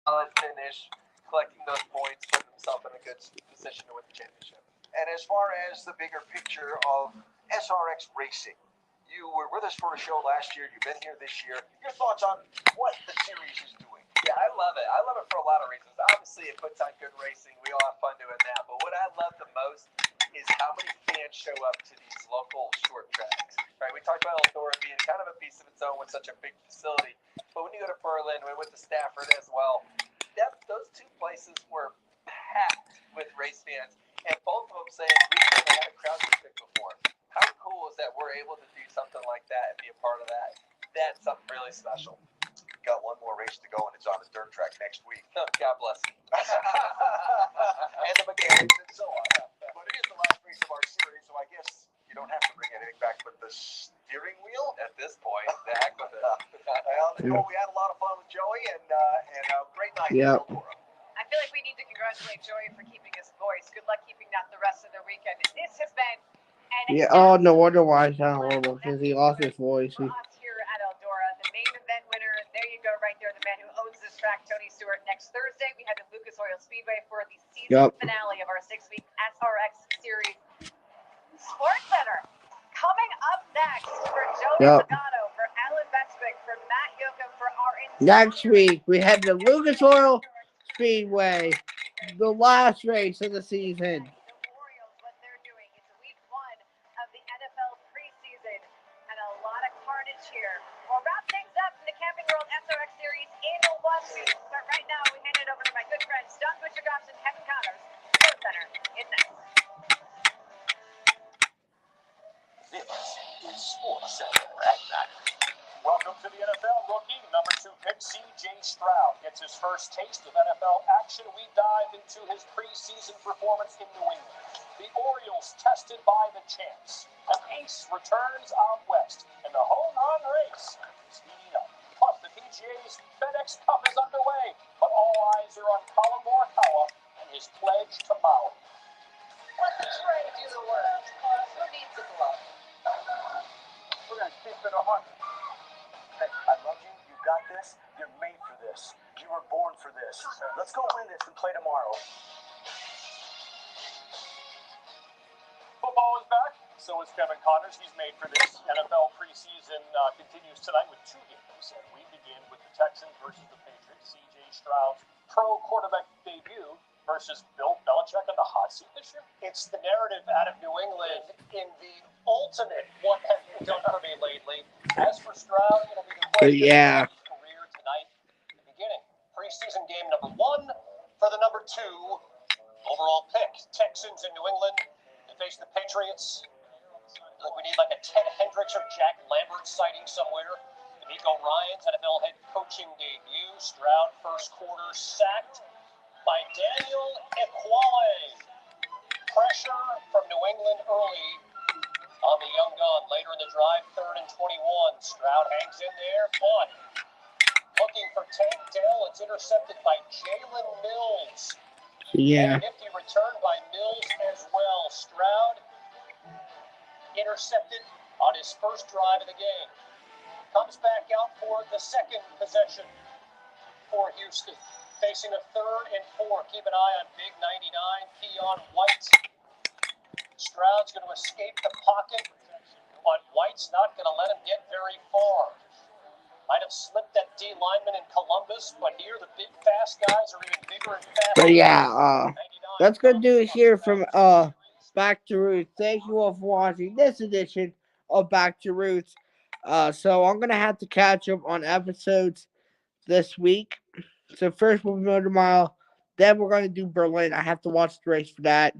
Speaker 9: collecting those points, putting himself in a good position to win the championship.
Speaker 5: And as far as the bigger picture of SRX racing, you were with us for a show last year. You've been here this year. Your thoughts on what the series is doing?
Speaker 9: Yeah, I love it. I love it for a lot of reasons. Obviously, it puts on good racing. We all have fun doing that. But what I love the most is how many fans show up to these local short tracks. Right? We talked about Eldora being kind of a piece of its own with such a big facility. But when you go to Berlin, we went to Stafford as well. Those two places were packed with race fans. And both of them saying, we've never had a crowd this big before. How cool is that we're able to do something like that and be a part of that? That's something really special.
Speaker 5: Got one more race to go, and it's on the dirt track next week.
Speaker 9: Oh, God bless you.
Speaker 5: And the mechanics and so on. But it is the last race of our series, so I guess you don't have to bring anything back but the steering wheel
Speaker 9: at this point. The heck with it.
Speaker 5: Well, we had a lot of fun with Joey, and a great night.
Speaker 1: Yep.
Speaker 11: I feel like we need to congratulate Joey for keeping his voice. Good luck keeping that the rest of the weekend. This has been
Speaker 1: Yeah, oh, no wonder why it's not horrible, because he lost his voice.
Speaker 11: here at Eldora. The main event winner, there you go, right there, the man who owns this track, Tony Stewart. Next Thursday, we have the Lucas Oil Speedway for the season finale of our 6-week SRX Series Sports Center. Coming up next for Joey Logano, for Alan Bestwick, for Matt Yoakum, for our
Speaker 1: next week, we have the Lucas Oil Speedway, the last race of the season.
Speaker 11: Here. We'll wrap things up in the Camping World SRX Series in one week. But right now, we hand it over to my good friends, Don Butcher-Goss and Kevin Connors. Sports Center is next.
Speaker 5: This is Sports Center at night. Welcome to the NFL rookie, number 2 pick, C.J. Stroud. Gets his first taste of NFL action. We dive into his preseason performance in New England. The Orioles tested by the champs. An ace returns out west, and the home run race is heating up. Plus, the PGA's FedEx Cup is underway, but all eyes are on Colin Morikawa and his pledge to Maui.
Speaker 9: Let the trade do the work. Who needs a glove?
Speaker 5: We're going to keep it 100. Hey, I love you. You got this. You're made for this. You were born for this. Let's go win this and play tomorrow. Football is back. So is Kevin Connors. He's made for this. NFL preseason continues tonight with 2 games. And we begin with the Texans versus the Patriots. C.J. Stroud's pro quarterback debut versus Bill Belichick in the hot seat this year. It's the narrative out of New England in the ultimate what have you done for me lately. As for Stroud, it'll be the question of his career tonight. The beginning. Preseason game number 1 for the number 2 overall pick.
Speaker 13: Texans in New England to face the Patriots. Like we need like a Ted Hendricks or Jack Lambert sighting somewhere. D'Amico Ryan's NFL head coaching debut. Stroud first quarter sacked by Daniel Ekuale. Pressure from New England early on the young gun. Later in the drive, 3rd and 21. Stroud hangs in there. Fun. Looking for Tank Dell. It's intercepted by Jalen Mills.
Speaker 1: Yeah.
Speaker 13: And a nifty return by Mills as well. Stroud intercepted on his first drive of the game. Comes back out for the second possession for Houston. Facing a 3rd and 4. Keep an eye on Big 99, Keon White. Stroud's going to escape the pocket, but White's not going to let him get very far. Might have slipped that D lineman in Columbus, but here the big fast guys are even bigger and faster.
Speaker 1: But yeah, that's gonna do it here from Back to Roots. Thank you all for watching this edition of Back to Roots. So I'm gonna have to catch up on episodes this week. So first we'll be Motor Mile, then we're gonna do Berlin. I have to watch the race for that,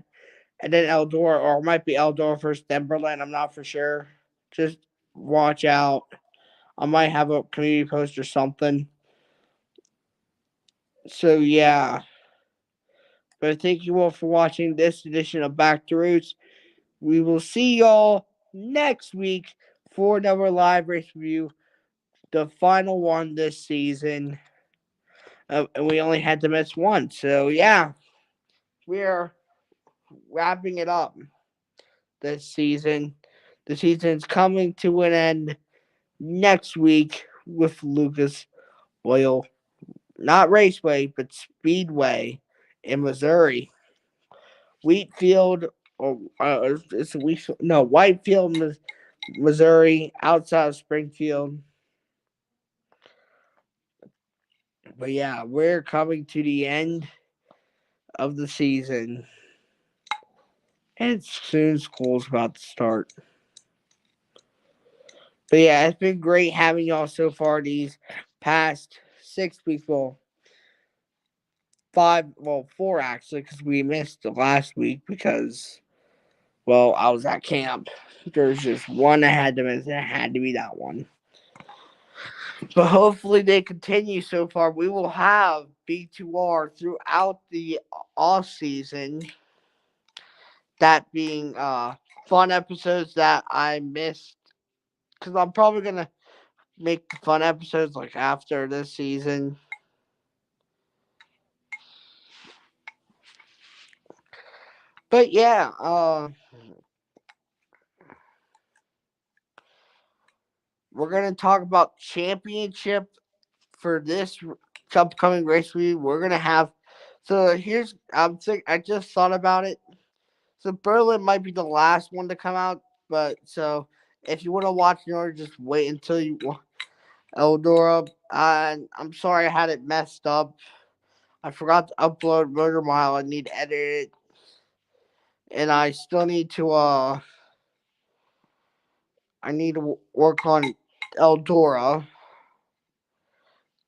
Speaker 1: and then Eldora, or it might be Eldora first, then Berlin. I'm not for sure. Just watch out. I might have a community post or something. So yeah. But thank you all for watching this edition of Back to Roots. We will see y'all next week for another live race review, the final one this season. And we only had to miss one. So yeah, we're wrapping it up this season. The season's coming to an end next week with Lucas Oil. Not Raceway, but Speedway in Missouri. Whitefield, Whitefield, Missouri, outside of Springfield. But yeah, we're coming to the end of the season. And soon school's about to start. But yeah, it's been great having y'all so far these past 6 weeks. Well, 4 actually, because we missed the last week because, well, I was at camp. There's just one I had to miss, and it had to be that one. But hopefully they continue so far. We will have B2R throughout the off season. That being fun episodes that I missed. Because I'm probably going to make the fun episodes like after this season. But yeah, we're going to talk about championship for this upcoming race week. We're going to have, so here's, I just thought about it. So Berlin might be the last one to come out, but so if you want to watch in order, just wait until you Eldora. I'm sorry I had it messed up. I forgot to upload Motor Mile. I need to edit it. And I still need to work on Eldora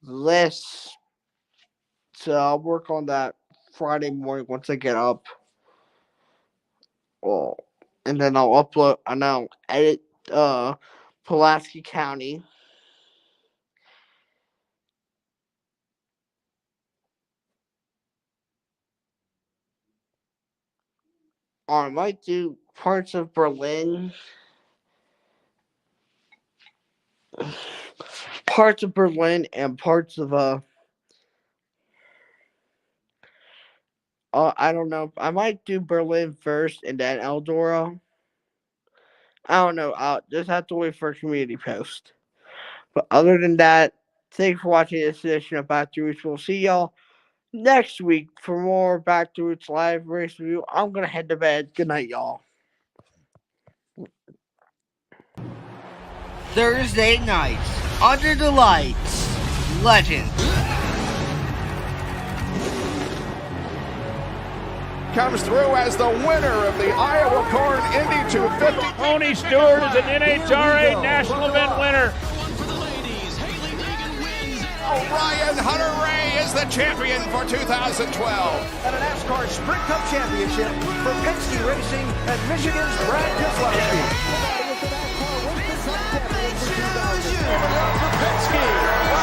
Speaker 1: list. So I'll work on that Friday morning once I get up. Well, and then I'll upload and I'll edit Pulaski County. Or I might do parts of Berlin. Parts of Berlin and parts of I don't know. I might do Berlin first and then Eldora. I don't know. I'll just have to wait for a community post. But other than that, thanks for watching this edition of Back to Roots. We'll see y'all next week for more Back to Roots live race review. I'm gonna head to bed. Good night, y'all. Thursday nights, Under the Lights, Legends.
Speaker 3: Comes through as the winner of the Iowa Corn Indy 250.
Speaker 4: Tony Stewart is an NHRA National Event winner.
Speaker 3: Orion Hunter Ray is the champion for 2012.
Speaker 14: And a NASCAR Sprint Cup Championship for Penske Racing and Michigan's Brad Keselowski. For Penske,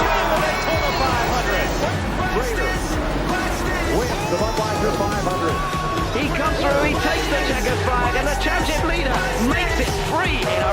Speaker 14: winning the Daytona 500. Rader wins the Budweiser 500.
Speaker 6: He comes through, he takes the checkered flag, and the championship leader makes it free in